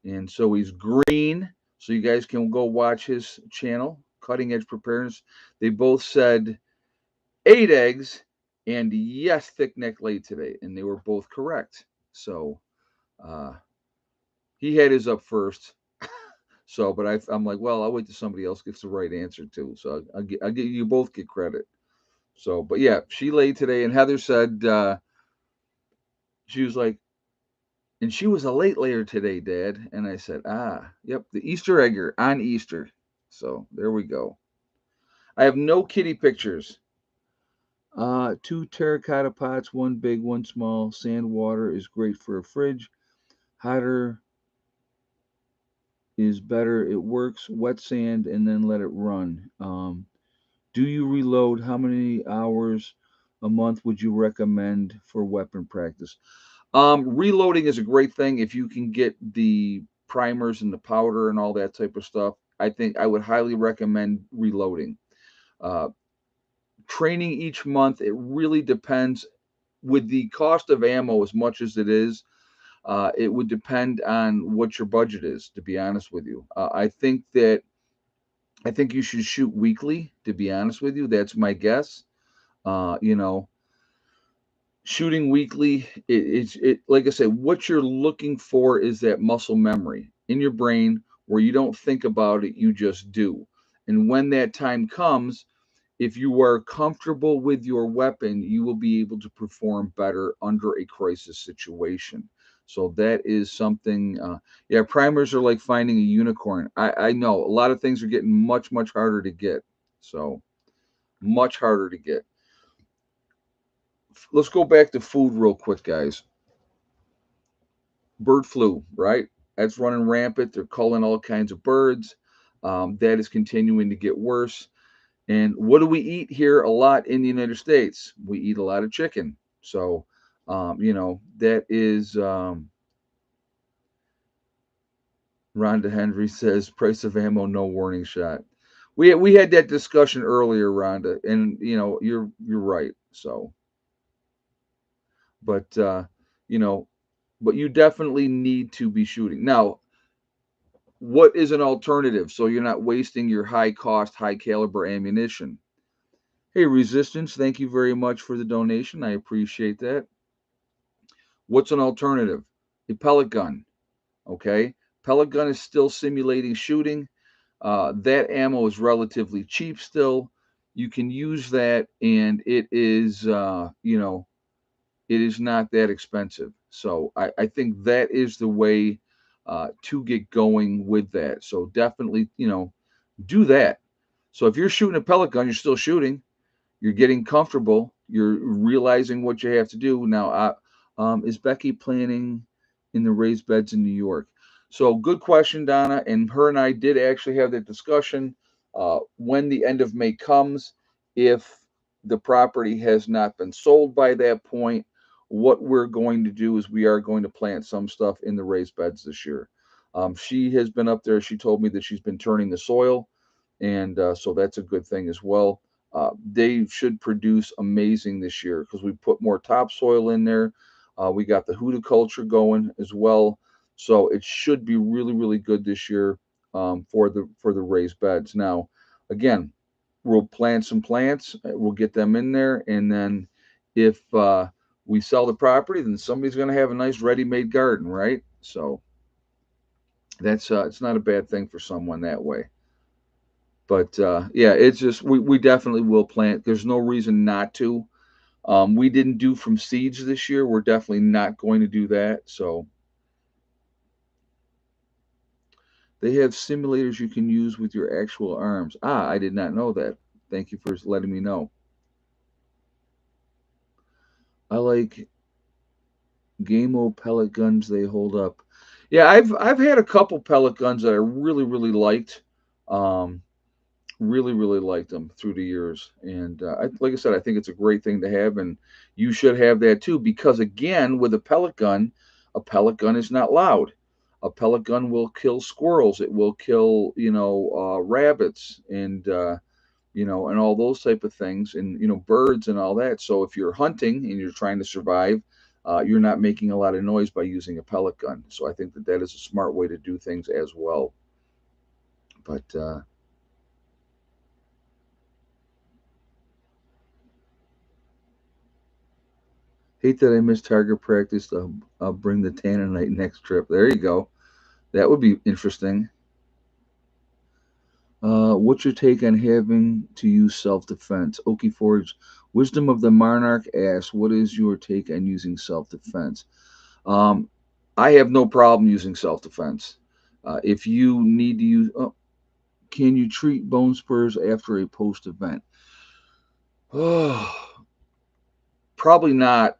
And so he's green. So you guys can go watch his channel, Cutting Edge Preparedness. They both said 8 eggs and yes, thick neck laid today. And they were both correct. So uh, he had his up first. So, but I'm like, well, I'll wait till somebody else gets the right answer too. So I'll get you both get credit. So, but yeah, she laid today, and Heather said she was like, and she was a late layer today, Dad. And I said, yep, the Easter egger on Easter. So there we go. I have no kitty pictures. Two terracotta pots, one big, one small. Sand water is great for a fridge. Hotter is better. It works. Wet sand and then let it run. Do you reload? How many hours a month would you recommend for weapon practice? Reloading is a great thing if you can get the primers and the powder and all that type of stuff. I think I would highly recommend reloading. Uh, Training each month, it really depends. With the cost of ammo, as much as it is, it would depend on what your budget is. To be honest with you, I think you should shoot weekly. To be honest with you, that's my guess. You know, shooting weekly, it like I said, what you're looking for is that muscle memory in your brain where you don't think about it, you just do. And when that time comes, if you are comfortable with your weapon, you will be able to perform better under a crisis situation. So that is something. Yeah, primers are like finding a unicorn. I know a lot of things are getting much harder to get. So much harder to get. Let's go back to food real quick, guys. Bird flu, right? That's running rampant. They're culling all kinds of birds. That is continuing to get worse. And what do we eat here a lot in the United States? We eat a lot of chicken. So, that is. Rhonda Henry says price of ammo, no warning shot. We had that discussion earlier, Rhonda, and you're right. So, but you know, but you definitely need to be shooting now. What is an alternative so you're not wasting your high cost, high caliber ammunition? Hey, Resistance, thank you very much for the donation. I appreciate that. What's an alternative? A pellet gun. Okay. Pellet gun is still simulating shooting. That ammo is relatively cheap still. You can use that, and it is, it is not that expensive. So I think that is the way to get going with that. So definitely, do that. So if you're shooting a pellet gun, you're still shooting. You're getting comfortable. You're realizing what you have to do. Now, is Becky planning in the raised beds in New York? So, good question, Donna. And her and I did actually have that discussion. When the end of May comes, if the property has not been sold by that point, what we're going to do is we are going to plant some stuff in the raised beds this year. She has been up there. She told me that she's been turning the soil, and so that's a good thing as well. They should produce amazing this year because we put more topsoil in there. We got the hoodoo culture going as well, so it should be really, really good this year for the raised beds. Now, again, we'll plant some plants, we'll get them in there, and then if we sell the property, then somebody's going to have a nice ready-made garden, right? So that's it's not a bad thing for someone that way. But yeah, it's just we definitely will plant. There's no reason not to. We didn't do from seeds this year. We're definitely not going to do that. So they have simulators you can use with your actual arms. Ah, I did not know that. Thank you for letting me know. I like Gameo pellet guns. They hold up. Yeah, I've had a couple pellet guns that I really really liked. Um, really really liked them through the years, and like I said, I think it's a great thing to have, and you should have that too, because again, with a pellet gun is not loud. A pellet gun will kill squirrels, it will kill, rabbits, and and all those type of things, and birds and all that. So if you're hunting and you're trying to survive, you're not making a lot of noise by using a pellet gun. So I think that that is a smart way to do things as well. But hate that I missed target practice. I'll bring the Tannenite next trip. There you go. That would be interesting. What's your take on having to use self-defense? Okie Forge, Wisdom of the Monarch asks, what is your take on using self-defense? Um, I have no problem using self-defense. If you need to use, can you treat bone spurs after a post-event? Oh, probably not.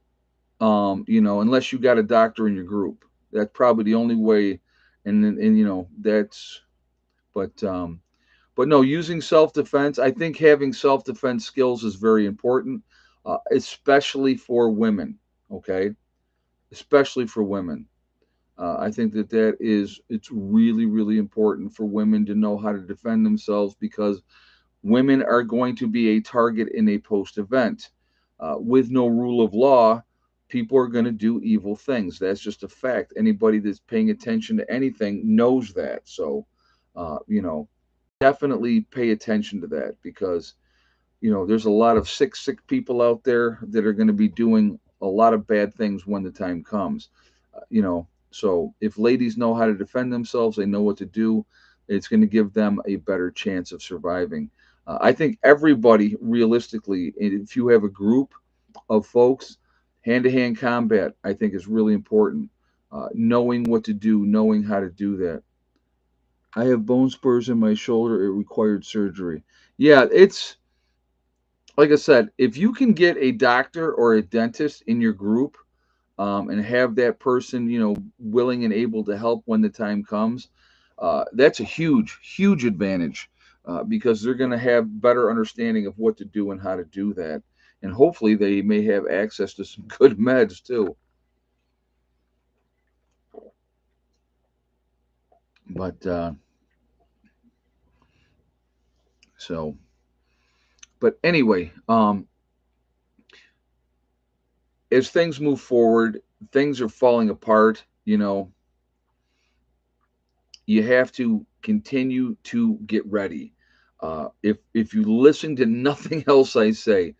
Unless you got a doctor in your group. That's probably the only way. And that's, but no, using self defense. I think having self defense skills is very important, especially for women. Okay, especially for women. I think that it's really really important for women to know how to defend themselves, because women are going to be a target in a post event. With no rule of law, people are going to do evil things. That's just a fact. Anybody that's paying attention to anything knows that. So, definitely pay attention to that, because, there's a lot of sick people out there that are going to be doing a lot of bad things when the time comes. So if ladies know how to defend themselves, they know what to do. It's going to give them a better chance of surviving. I think everybody, realistically, if you have a group of folks, hand-to-hand combat, I think is really important. Knowing what to do, knowing how to do that. I have bone spurs in my shoulder. It required surgery. Yeah, it's like I said, if you can get a doctor or a dentist in your group, and have that person, willing and able to help when the time comes, that's a huge, huge advantage, because they're going to have better understanding of what to do and how to do that. And hopefully they may have access to some good meds too. But so, but anyway, as things move forward, things are falling apart. You have to continue to get ready. If you listen to nothing else I say,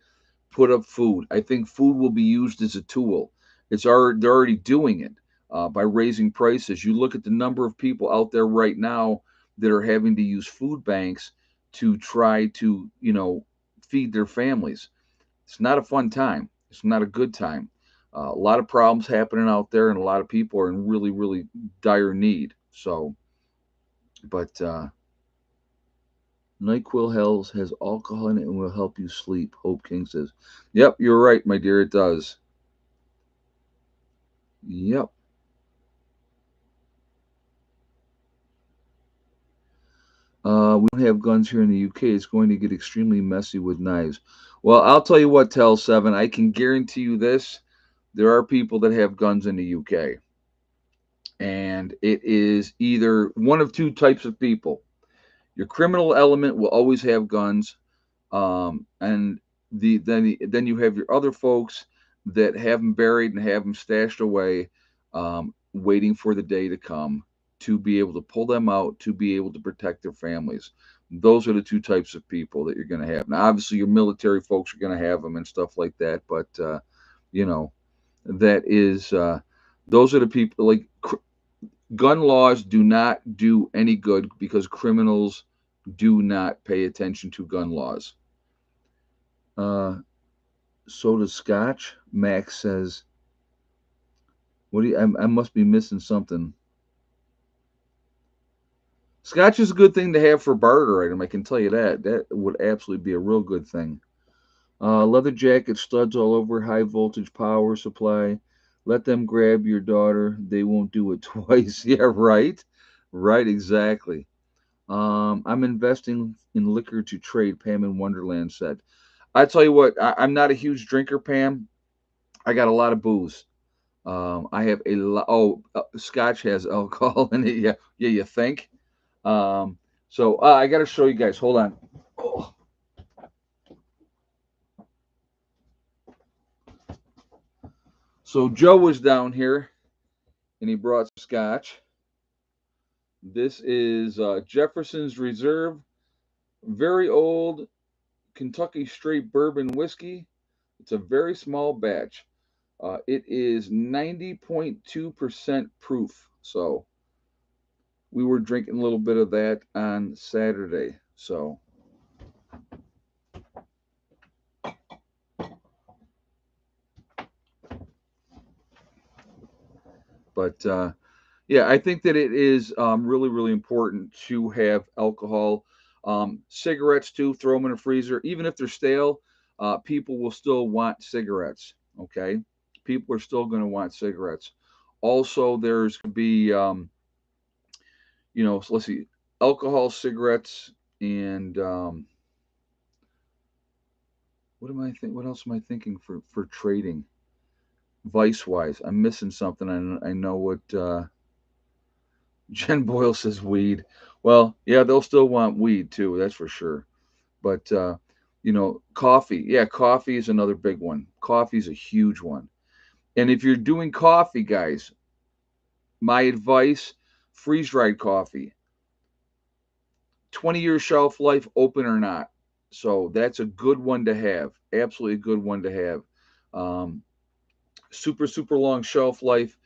put up food. I think food will be used as a tool. They're already doing it, by raising prices. You look at the number of people out there right now that are having to use food banks to try to feed their families. It's not a fun time. It's not a good time. A lot of problems happening out there, and a lot of people are in really really dire need. So, but NyQuil Hells has alcohol in it and will help you sleep. Hope King says, "Yep, you're right, my dear. It does. Yep. We don't have guns here in the UK. It's going to get extremely messy with knives." Well, I'll tell you what, Tell Seven. I can guarantee you this: there are people that have guns in the UK, and it is either one of two types of people. Your criminal element will always have guns, and then you have your other folks that have them buried and have them stashed away, waiting for the day to come to be able to pull them out, to be able to protect their families. Those are the two types of people that you're going to have. Now, obviously, your military folks are going to have them and stuff like that, but you know, that is those are the people. Like gun laws do not do any good because criminals do not pay attention to gun laws. Uh, so does Scotch. Max says, "What do you? I must be missing something." Scotch is a good thing to have for barter item. I can tell you that. That would absolutely be a real good thing. Leather jacket, studs all over, high voltage power supply. Let them grab your daughter. They won't do it twice. Yeah, right. Right, exactly. I'm investing in liquor to trade. Pam in Wonderland said. I tell you what, I'm not a huge drinker, Pam. I got a lot of booze. I have a lot. Oh, Scotch has alcohol in it. Yeah, yeah. You think? Um, so I got to show you guys. Hold on. Oh, so Joe was down here and he brought Scotch. This is Jefferson's Reserve, very old Kentucky straight bourbon whiskey. It's a very small batch. It is 90.2% proof. So we were drinking a little bit of that on Saturday. So, but yeah, I think that it is really, really important to have alcohol. Cigarettes too, throw them in a freezer. Even if they're stale, people will still want cigarettes. Okay, people are still going to want cigarettes. Also, there's going to be, so let's see, alcohol, cigarettes, and what am I think? What else am I thinking for trading? Vice wise, I'm missing something. I know what Jen Boyle says weed. Well, yeah, they'll still want weed too, that's for sure. But coffee. Yeah, coffee is another big one. Coffee is a huge one. And if you're doing coffee, guys, my advice: freeze dried coffee. 20-year shelf life, open or not. So that's a good one to have. Absolutely a good one to have. Um, super super long shelf life,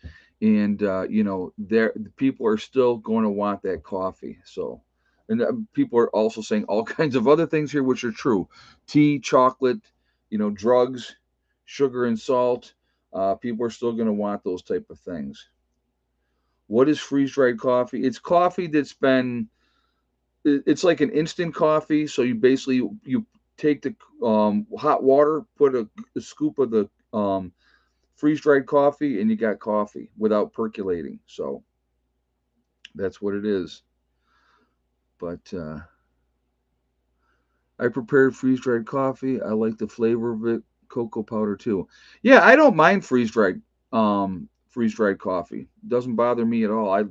and there people are still going to want that coffee. So, and people are also saying all kinds of other things here, which are true: tea, chocolate, drugs, sugar and salt. People are still going to want those type of things. What is freeze dried coffee? It's coffee that's been it's like an instant coffee. So you take the hot water, put a scoop of the freeze dried coffee, and you got coffee without percolating. So that's what it is. But I prepared freeze dried coffee. I like the flavor of it. Cocoa powder too. Yeah, I don't mind freeze dried coffee. Doesn't bother me at all. I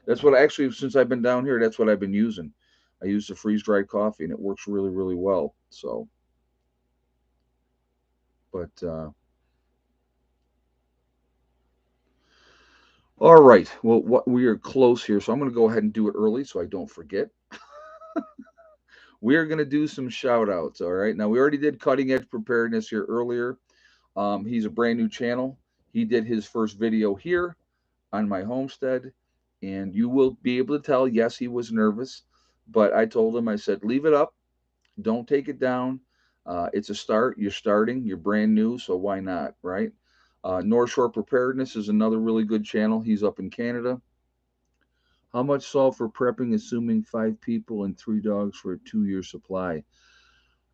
That's what actually since I've been down here, that's what I've been using. I use the freeze dried coffee and it works really really well. So, but all right. Well, we are close here, so I'm going to go ahead and do it early so I don't forget. We are going to do some shout outs. All right. Now, we already did cutting edge preparedness here earlier. He's a brand new channel. He did his first video here on my homestead, and you will be able to tell, yes, he was nervous, but I told him, I said, leave it up. Don't take it down. It's a start. You're starting. You're brand new, so why not, right? North Shore Preparedness is another really good channel. He's up in Canada. How much salt for prepping, assuming 5 people and 3 dogs for a 2 year supply?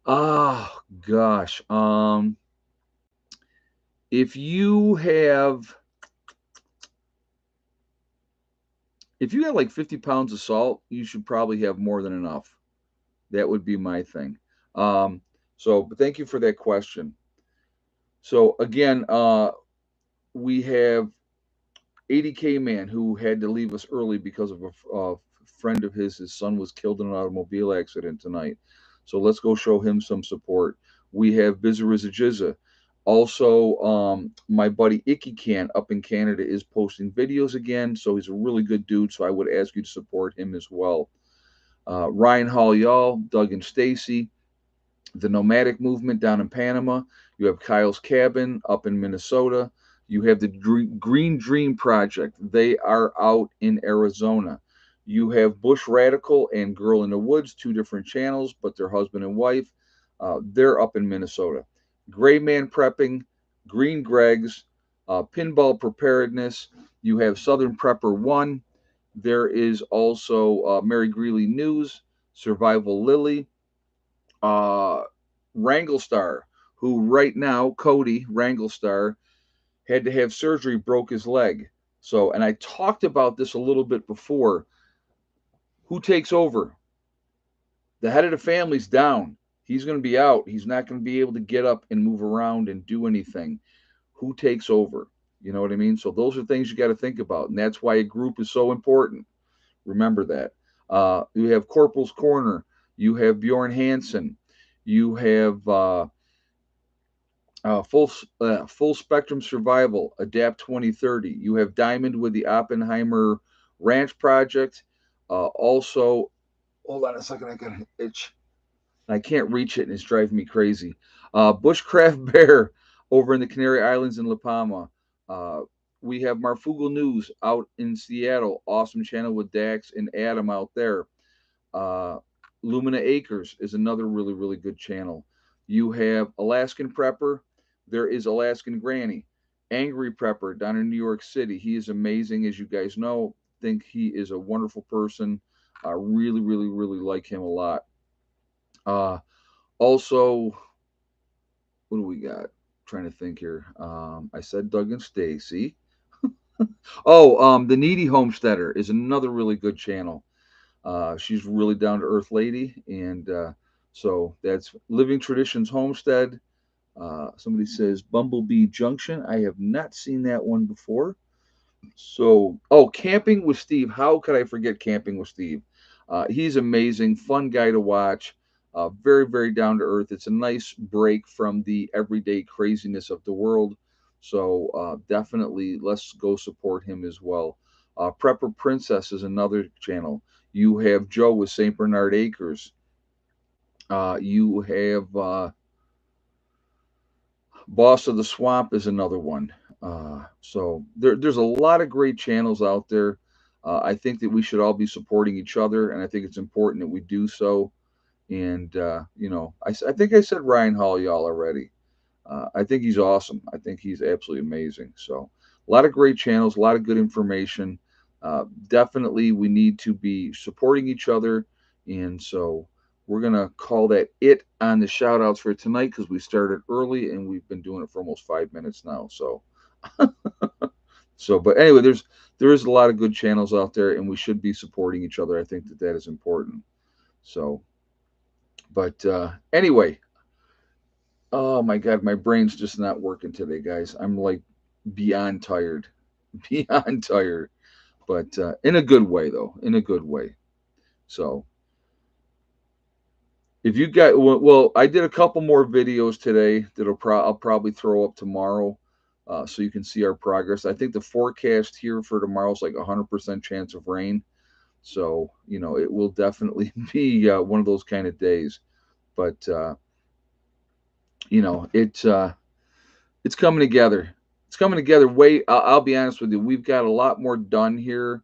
Oh gosh. If you have if you have like 50 pounds of salt, you should probably have more than enough. That would be my thing. Um, but thank you for that question. So again, we have 80K man who had to leave us early because of a friend of his. His son was killed in an automobile accident tonight. So let's go show him some support. We have Bizarrizajizza. Also, my buddy Icky Can up in Canada is posting videos again, so he's a really good dude. So I would ask you to support him as well. Ryan Hall, y'all, Doug and Stacy, the Nomadic Movement down in Panama. You have Kyle's Cabin up in Minnesota. You have the Green Dream Project. They are out in Arizona. You have Bush Radical and Girl in the Woods, two different channels, but they're husband and wife. They're up in Minnesota. Gray Man Prepping, Green Greg's, Pinball Preparedness. You have Southern Prepper One. There is also Mary Greeley News, Survival Lily, uh, Wranglestar, who right now, Cody Wranglestar, had to have surgery, broke his leg. So, and I talked about this a little bit before. Who takes over? The head of the family's down. He's going to be out. He's not going to be able to get up and move around and do anything. Who takes over? You know what I mean? So, those are things you got to think about. And that's why a group is so important. Remember that. You have Corporal's Corner. You have Bjorn Hansen. You have full spectrum survival, adapt 2030. You have Diamond with the Oppenheimer Ranch Project. Also, hold on a second, I got an itch. I can't reach it, and it's driving me crazy. Bushcraft Bear over in the Canary Islands in La Palma. Uh, we have Marfugal News out in Seattle. Awesome channel with Dax and Adam out there. Uh, Lumina Acres is another really, really good channel. You have Alaskan Prepper. There is Alaskan Granny. Angry Prepper down in New York City. He is amazing, as you guys know. Think he is a wonderful person. I really, really, really like him a lot. Uh, Also, what do we got? Trying to think here. I said Doug and Stacy. Oh, the Needy Homesteader is another really good channel. She's really down to earth lady, and so that's Living Traditions Homestead. Somebody says Bumblebee Junction. I have not seen that one before. So, oh, Camping with Steve. How could I forget Camping with Steve? He's amazing, fun guy to watch. Very, very down to earth. It's a nice break from the everyday craziness of the world. So, definitely let's go support him as well. Prepper Princess is another channel. You have Joe with St. Bernard Acres. You have Boss of the Swamp is another one. So there's a lot of great channels out there. I think that we should all be supporting each other, and I think it's important that we do so. And I think I said Ryan Hall y'all already. I think he's awesome. I think he's absolutely amazing. So a lot of great channels, a lot of good information. Definitely, we need to be supporting each other, and so we're gonna call that it on the shout outs for tonight because we started early and we've been doing it for almost 5 minutes now. But anyway, there is a lot of good channels out there, and we should be supporting each other. I think that that is important. So, but anyway, oh my God, my brain's just not working today, guys. I'm like beyond tired, beyond tired, but in a good way, though, in a good way. So, if you got, well, I did a couple more videos today I'll probably throw up tomorrow, so you can see our progress. I think the forecast here for tomorrow is like 100% chance of rain, so it will definitely be one of those kind of days. But you know, it. It's coming together. It's coming together. I'll be honest with you. We've got a lot more done here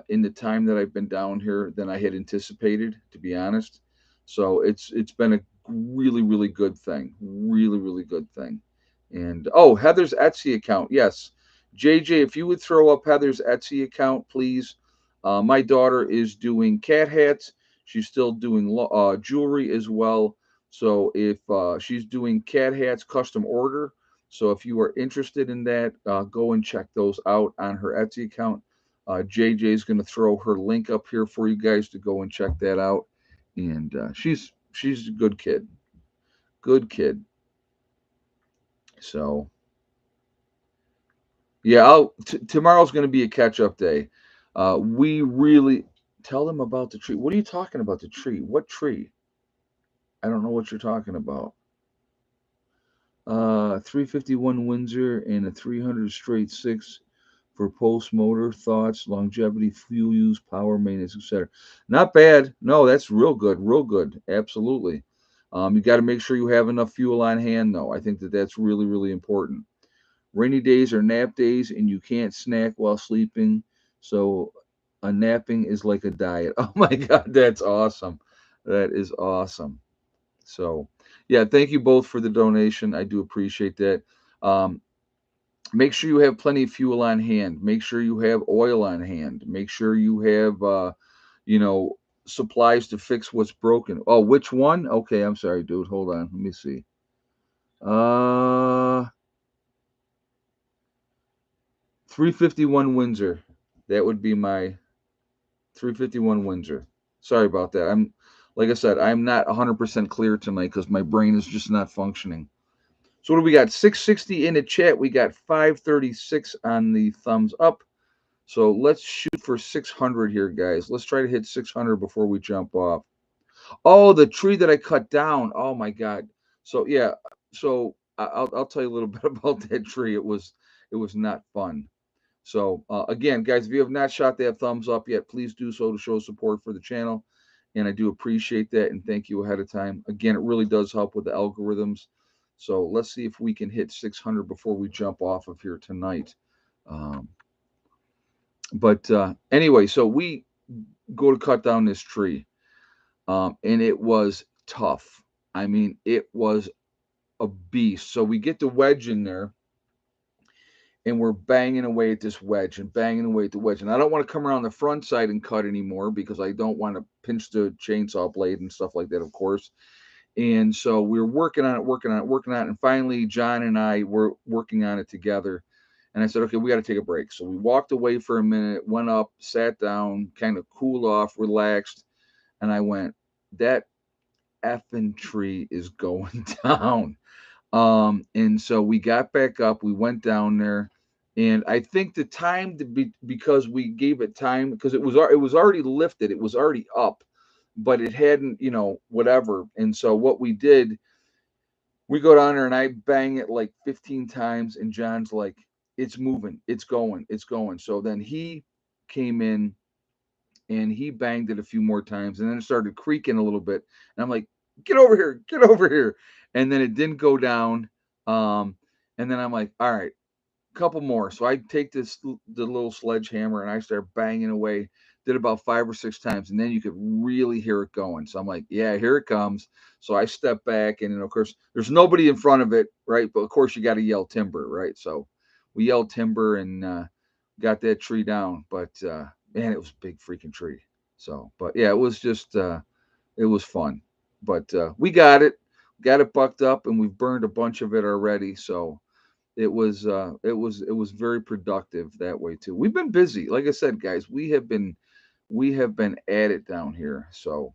in the time that I've been down here than I had anticipated, to be honest. So it's been a really really good thing, really really good thing. And oh, Heather's Etsy account, yes, JJ, if you would throw up Heather's Etsy account, please. My daughter is doing cat hats. She's still doing jewelry as well. So if she's doing cat hats custom order, so if you are interested in that, go and check those out on her Etsy account. JJ is going to throw her link up here for you guys to go and check that out. And she's a good kid, good kid. So yeah, tomorrow's going to be a catch up day. We really tell them about the tree. What are you talking about? The tree? What tree? I don't know what you're talking about. 351 Windsor and a 300 straight six for post motor thoughts, longevity, fuel use, power maintenance, etc. Not bad. No, that's real good. Real good. Absolutely. You got to make sure you have enough fuel on hand, though. I think that that's really, really important. Rainy days are nap days, and you can't snack while sleeping. So, a napping is like a diet. Oh my God, that's awesome. That is awesome. So, yeah, thank you both for the donation. I do appreciate that. Um, Make sure you have plenty of fuel on hand. Make sure you have oil on hand. Make sure you have, you know, supplies to fix what's broken. Oh, which one? Okay, I'm sorry, dude. Hold on. Let me see. Uh, 351 Windsor. That would be my 351 Windsor. Sorry about that. Like I said, I'm not 100% clear tonight because my brain is just not functioning. So what do we got? 660 in the chat. We got 536 on the thumbs up. So let's shoot for 600 here, guys. Let's try to hit 600 before we jump off. Oh, the tree that I cut down. Oh my God. So yeah. So I'll tell you a little bit about that tree. It was not fun. So again, guys, if you have not shot that thumbs up yet, please do so to show support for the channel, and I do appreciate that and thank you ahead of time. Again, it really does help with the algorithms. So let's see if we can hit 600 before we jump off of here tonight. Um, but anyway, so we go to cut down this tree, and it was tough. I mean, it was a beast. So we get the wedge in there, and we're banging away at this wedge and banging away at the wedge. And I don't want to come around the front side and cut anymore because I don't want to pinch the chainsaw blade and stuff like that, of course. And so we were working on it, working on it, working on it. And finally, John and I were working on it together. And I said, okay, we got to take a break. So we walked away for a minute, went up, sat down, kind of cooled off, relaxed. And I went, that effing tree is going down. And so we got back up, we went down there, and I think the time to be because we gave it time because it was already lifted, it was already up, but it hadn't, whatever. And so what we did, we go down there and I bang it like 15 times, and John's like, it's moving, it's going, it's going. So then he came in and he banged it a few more times, and then it started creaking a little bit, and I'm like, get over here. And then it didn't go down. um and then I'm like, all right, couple more. So I take the little sledgehammer and I start banging away. Did about 5 or 6 times, and then you could really hear it going. So I'm like, yeah, here it comes. So I step back, and then of course there's nobody in front of it, right? But of course you got to yell timber, right? So we yelled timber and got that tree down. But man, it was a big freaking tree. So, but yeah, it was just it was fun. But got it bucked up, and we've burned a bunch of it already. So it was very productive that way too. We've been busy, like I said, guys. We have been at it down here. So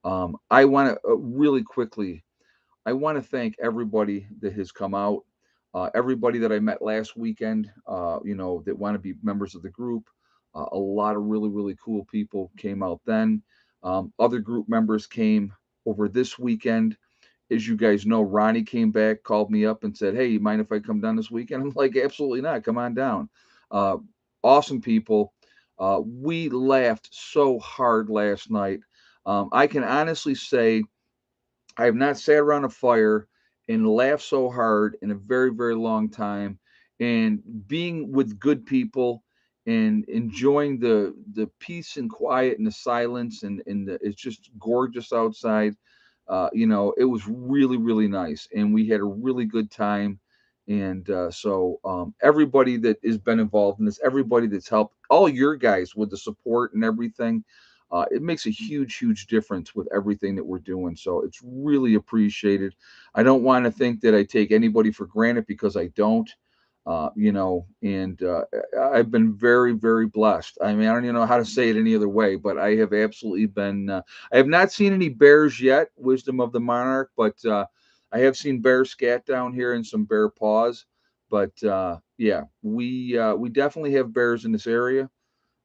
I want to really quickly, I want to thank everybody that has come out, everybody that I met last weekend, that want to be members of the group. A lot of really, really cool people came out then. Other group members came over this weekend. As you guys know, Ronnie came back, called me up, and said, "Hey, you mind if I come down this weekend?" I'm like, "Absolutely not. Come on down." Uh, awesome people. We laughed so hard last night. I can honestly say I have not sat around a fire and laughed so hard in a very, very long time. And being with good people and enjoying the peace and quiet and the silence, and it's just gorgeous outside. It was really, really nice, and we had a really good time. And so everybody that has been involved in this, everybody that's helped, all your guys with the support and everything, it makes a huge, huge difference with everything that we're doing. So it's really appreciated. I don't want to think that I take anybody for granted because I don't. And I've been very, very blessed. I mean, I don't even know how to say it any other way, but I have absolutely been. I have not seen any bears yet, wisdom of the monarch, but I have seen bear scat down here and some bear paws. But yeah, we definitely have bears in this area.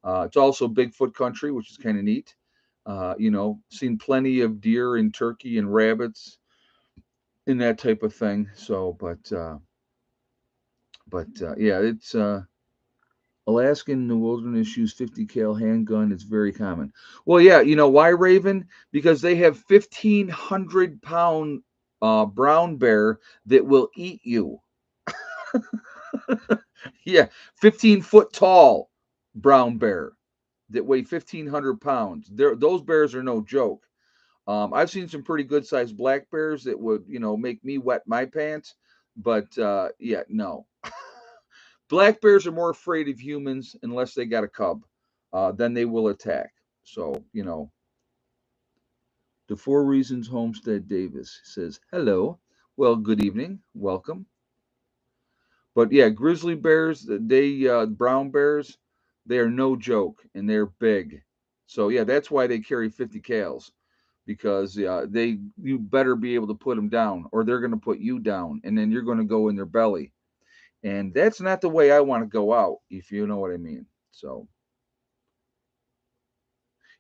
It's also Bigfoot country, which is kind of neat. Seen plenty of deer and turkey and rabbits. in that type of thing. So, yeah, it's Alaskan in the wilderness use 50 cal handgun. It's very common. Well, yeah, you know why, Raven? Because they have 1,500 pound brown bear that will eat you. Yeah, 15-foot tall brown bear that weigh 1,500 pounds. Those bears are no joke. I've seen some pretty good sized black bears that would, make me wet my pants. But yeah, no. Black bears are more afraid of humans unless they got a cub. Then they will attack. So, the Four Reasons Homestead Davis says, hello. Well, good evening. Welcome. But yeah, grizzly bears, brown bears, they are no joke and they're big. So yeah, that's why they carry 50 cals because you better be able to put them down or they're going to put you down and then you're going to go in their belly. And that's not the way I want to go out, if you know what I mean. So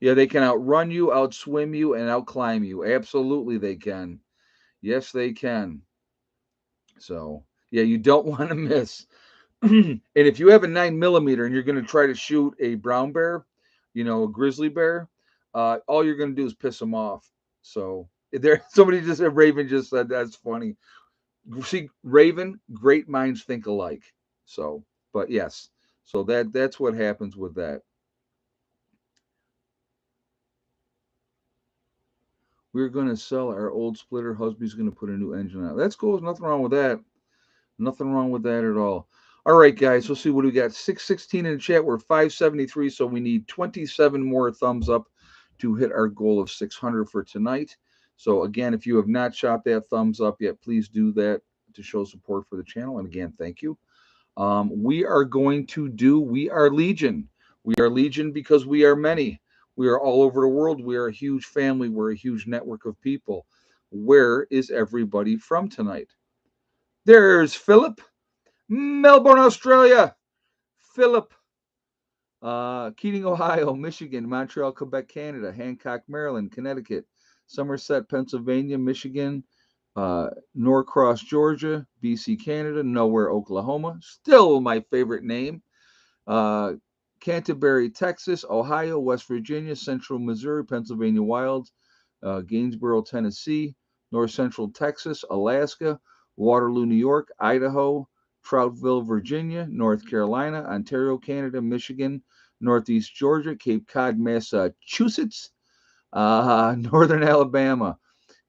yeah, they can outrun you, outswim you, and outclimb you. Absolutely, they can. Yes, they can. So yeah, you don't want to miss. And if you have a 9 millimeter and you're going to try to shoot a brown bear, a grizzly bear, all you're going to do is piss them off. So there, somebody just said, Raven just said that's funny. See, Raven, great minds think alike. So, but yes, so that's what happens with that. We're going to sell our old splitter. Husby's going to put a new engine on. That's cool. There's nothing wrong with that. Nothing wrong with that at all. All right, guys. Let's see what we got. 616 in the chat. We're 573, so we need 27 more thumbs up to hit our goal of 600 for tonight. So again, if you have not shot that thumbs up yet, please do that to show support for the channel. And again, thank you. We are Legion. We are Legion because we are many. We are all over the world. We are a huge family. We're a huge network of people. Where is everybody from tonight? There's Philip, Melbourne, Australia. Philip, Keating, Ohio, Michigan, Montreal, Quebec, Canada, Hancock, Maryland, Connecticut, Somerset, Pennsylvania, Michigan, Norcross, Georgia, BC, Canada, Nowhere, Oklahoma. Still my favorite name. uh, Canterbury, Texas, Ohio, West Virginia, Central Missouri, Pennsylvania Wilds, Gainesboro, Tennessee, North Central Texas, Alaska, Waterloo, New York, Idaho, Troutville, Virginia, North Carolina, Ontario, Canada, Michigan, Northeast Georgia, Cape Cod, Massachusetts, Northern Alabama,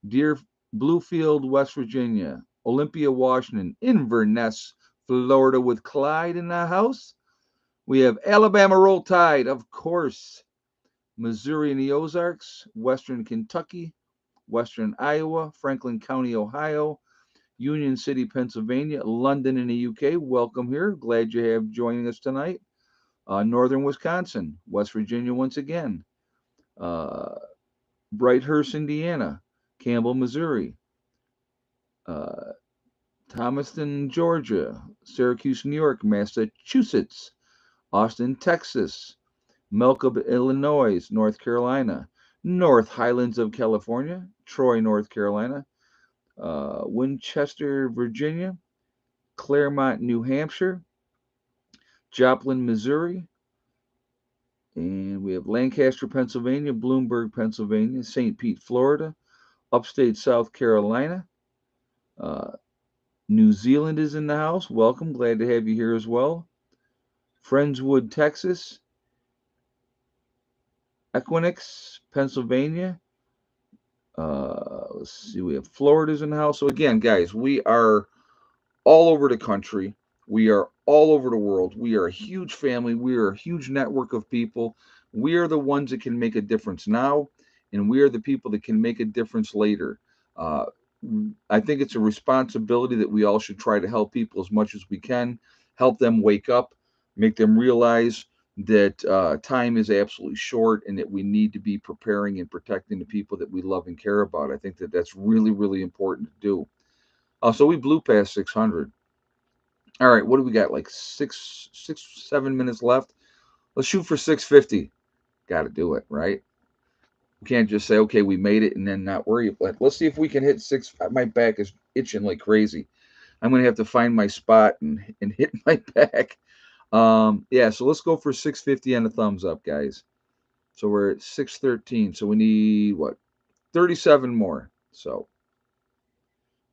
Deer Bluefield, West Virginia, Olympia, Washington, Inverness, Florida, with Clyde in the house. We have Alabama Roll Tide, of course, Missouri and the Ozarks, Western Kentucky, Western Iowa, Franklin County, Ohio, Union City, Pennsylvania, London in the UK. Welcome here. Glad you have joining us tonight. Northern Wisconsin, West Virginia once again, uh, Brighthurst, Indiana, Campbell, Missouri, uh, Thomaston, Georgia, Syracuse, New York, Massachusetts, Austin, Texas, Melcomb, Illinois, North Carolina, North Highlands of California, Troy, North Carolina, Winchester, Virginia, Claremont, New Hampshire, Joplin, Missouri, and we have Lancaster, Pennsylvania, Bloomberg, Pennsylvania, St. Pete, Florida, upstate South Carolina. Uh, New Zealand is in the house. Welcome. Glad to have you here as well. Friendswood, Texas, Equinix, Pennsylvania. Let's see, we have Florida's in the house. So again, guys, we are all over the country. We are all over the world. We are a huge family. We are a huge network of people. We are the ones that can make a difference now, and we are the people that can make a difference later. Uh, I think it's a responsibility that we all should try to help people as much as we can, help them wake up, make them realize that time is absolutely short and that we need to be preparing and protecting the people that we love and care about. I think that that's really, really important to do. So we blew past 600. All right, what do we got? Like 7 minutes left. Let's shoot for 650. Got to do it, right? We can't just say, okay, we made it and then not worry. But let's see if we can hit six. My back is itching like crazy. I'm gonna have to find my spot and hit my back. Yeah, so let's go for 650 on the thumbs up, guys. So we're at 613. So we need what? 37 more. So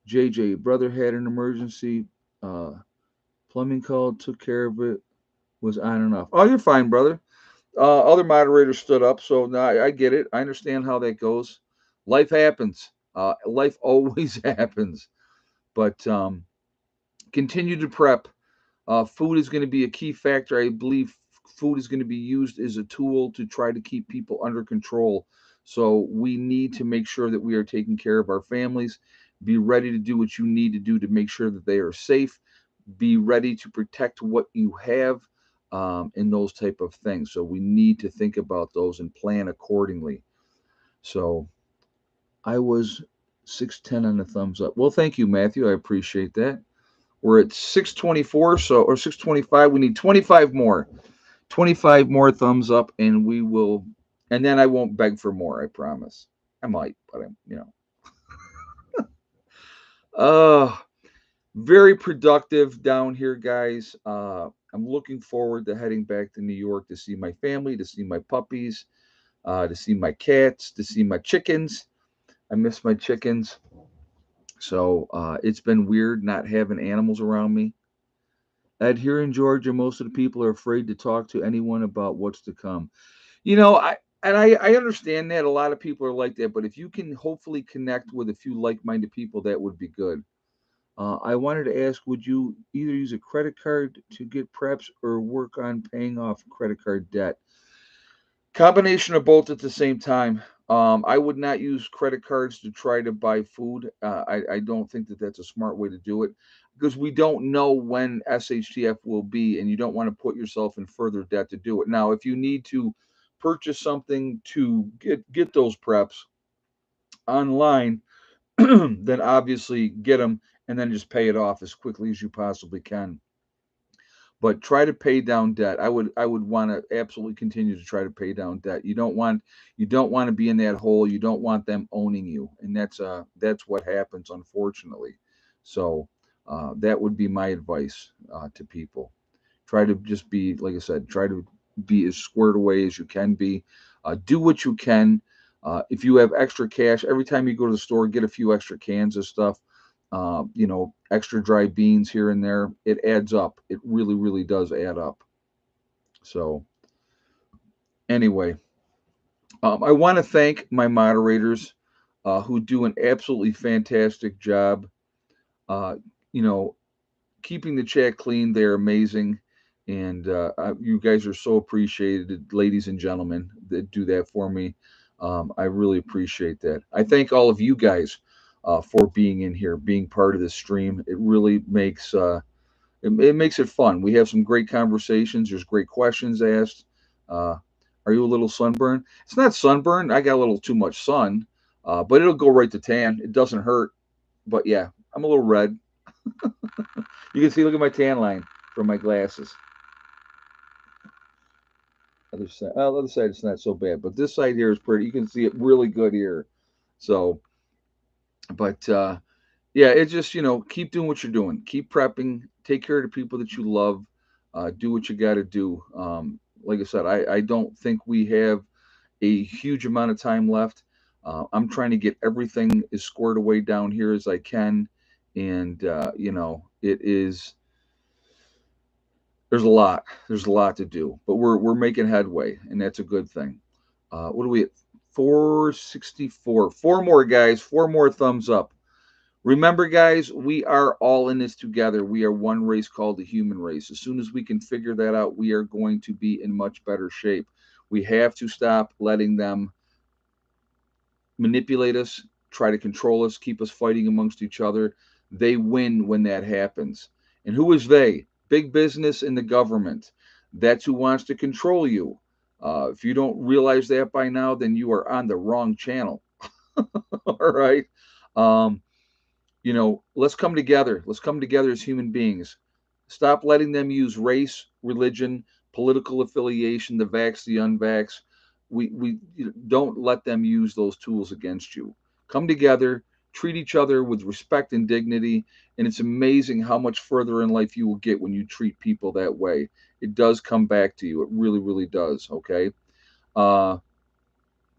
JJ, brother had an emergency. Uh, Plumbing called, took care of it, was on and off. Oh, you're fine, brother. Other moderators stood up, so now I get it. I understand how that goes. Life happens. Life always happens. But continue to prep. Food is going to be a key factor. I believe food is going to be used as a tool to try to keep people under control. So we need to make sure that we are taking care of our families. Be ready to do what you need to do to make sure that they are safe. Be ready to protect what you have, and those type of things. So we need to think about those and plan accordingly. So I was 610 on the thumbs up. Well, thank you, Matthew. I appreciate that. We're at 624, so or 625. We need 25 more. 25 more thumbs up, and we will. And then I won't beg for more. I promise. I might, but I'm. Uh, Very productive down here, guys. I'm looking forward to heading back to New York to see my family, to see my puppies, to see my cats, to see my chickens. I miss my chickens. So it's been weird not having animals around me. Ed, here in Georgia, most of the people are afraid to talk to anyone about what's to come. I understand that a lot of people are like that, but if you can hopefully connect with a few like-minded people, that would be good. I wanted to ask, would you either use a credit card to get preps or work on paying off credit card debt? Combination of both at the same time. I would not use credit cards to try to buy food. I don't think that that's a smart way to do it because we don't know when SHTF will be, and you don't want to put yourself in further debt to do it. Now, if you need to purchase something to get those preps online, then obviously get them and then just pay it off as quickly as you possibly can. But try to pay down debt. I would want to absolutely continue to try to pay down debt. You don't want to be in that hole. You don't want them owning you, and that's what happens, unfortunately. So that would be my advice to people. Try to just be, like I said, try to be as squared away as you can be. Do what you can. If you have extra cash, every time you go to the store, get a few extra cans of stuff. Extra dry beans here and there. It adds up. It really, really does add up. So, anyway, I want to thank my moderators who do an absolutely fantastic job. Uh, you know, keeping the chat clean. They're amazing. And you guys are so appreciated, ladies and gentlemen, that do that for me. I really appreciate that. I thank all of you guys for being in here, being part of this stream. It really it makes it fun. We have some great conversations. There's great questions asked. Uh, are you a little sunburned? It's not sunburned. I got a little too much sun, but it'll go right to tan. It doesn't hurt. But yeah, I'm a little red. You can see, look at my tan line from my glasses. Other side it's not so bad, but this side here is pretty. You can see it really good here. So, but yeah, it's just keep doing what you're doing, keep prepping, take care of the people that you love, do what you got to do. Like I said, I don't think we have a huge amount of time left. I'm trying to get everything as squared away down here as I can, and it is there's a lot to do, but we're making headway, and that's a good thing. What are we at? 464. Four more, guys. Four more thumbs up. Remember, guys, we are all in this together. We are one race called the human race. As soon as we can figure that out, we are going to be in much better shape. We have to stop letting them manipulate us, try to control us, keep us fighting amongst each other. They win when that happens. And who is they? Big business and the government. That's who wants to control you. If you don't realize that by now, then you are on the wrong channel. All right. Um, let's come together. Let's come together as human beings. Stop letting them use race, religion, political affiliation, the vax, the unvax, we don't let them use those tools against you. Come together, treat each other with respect and dignity, and it's amazing how much further in life you will get when you treat people that way. It does come back to you. It really, really does. Okay. Uh,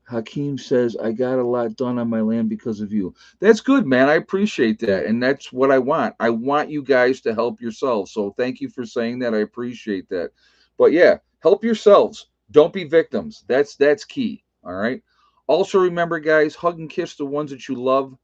Hakeem says, I got a lot done on my land because of you. That's good, man. I appreciate that. And that's what I want. I want you guys to help yourselves. So thank you for saying that. I appreciate that. But yeah, help yourselves. Don't be victims. That's key. All right. Also remember, guys, hug and kiss the ones that you love.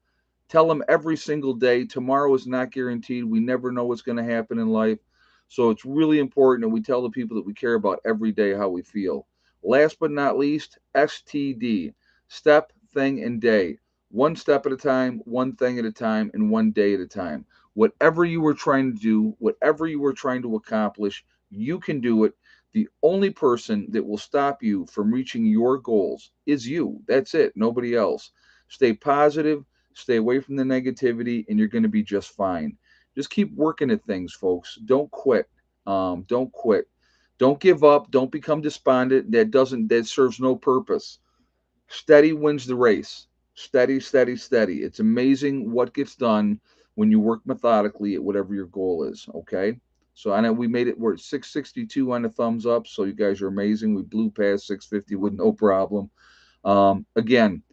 Tell them every single day. Tomorrow is not guaranteed. We never know what's going to happen in life. So it's really important that we tell the people that we care about every day how we feel. Last but not least, STD, step, thing, and day. One step at a time, one thing at a time, and one day at a time. Whatever you were trying to do, whatever you were trying to accomplish, you can do it. The only person that will stop you from reaching your goals is you. That's it, nobody else. Stay positive, stay away from the negativity, and you're going to be just fine. Just keep working at things, folks. Don't quit. Don't quit. Don't give up. Don't become despondent. That serves no purpose. Steady wins the race. Steady, steady, steady. It's amazing what gets done when you work methodically at whatever your goal is. Okay. So I know we made it. We're at 662 on the thumbs up. So you guys are amazing. We blew past 650 with no problem. Again,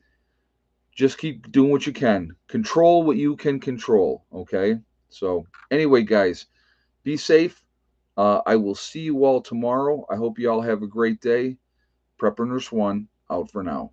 just keep doing what you can. Control what you can control. Okay. So anyway, guys, be safe. I will see you all tomorrow. I hope you all have a great day. Prepper Nurse One out for now.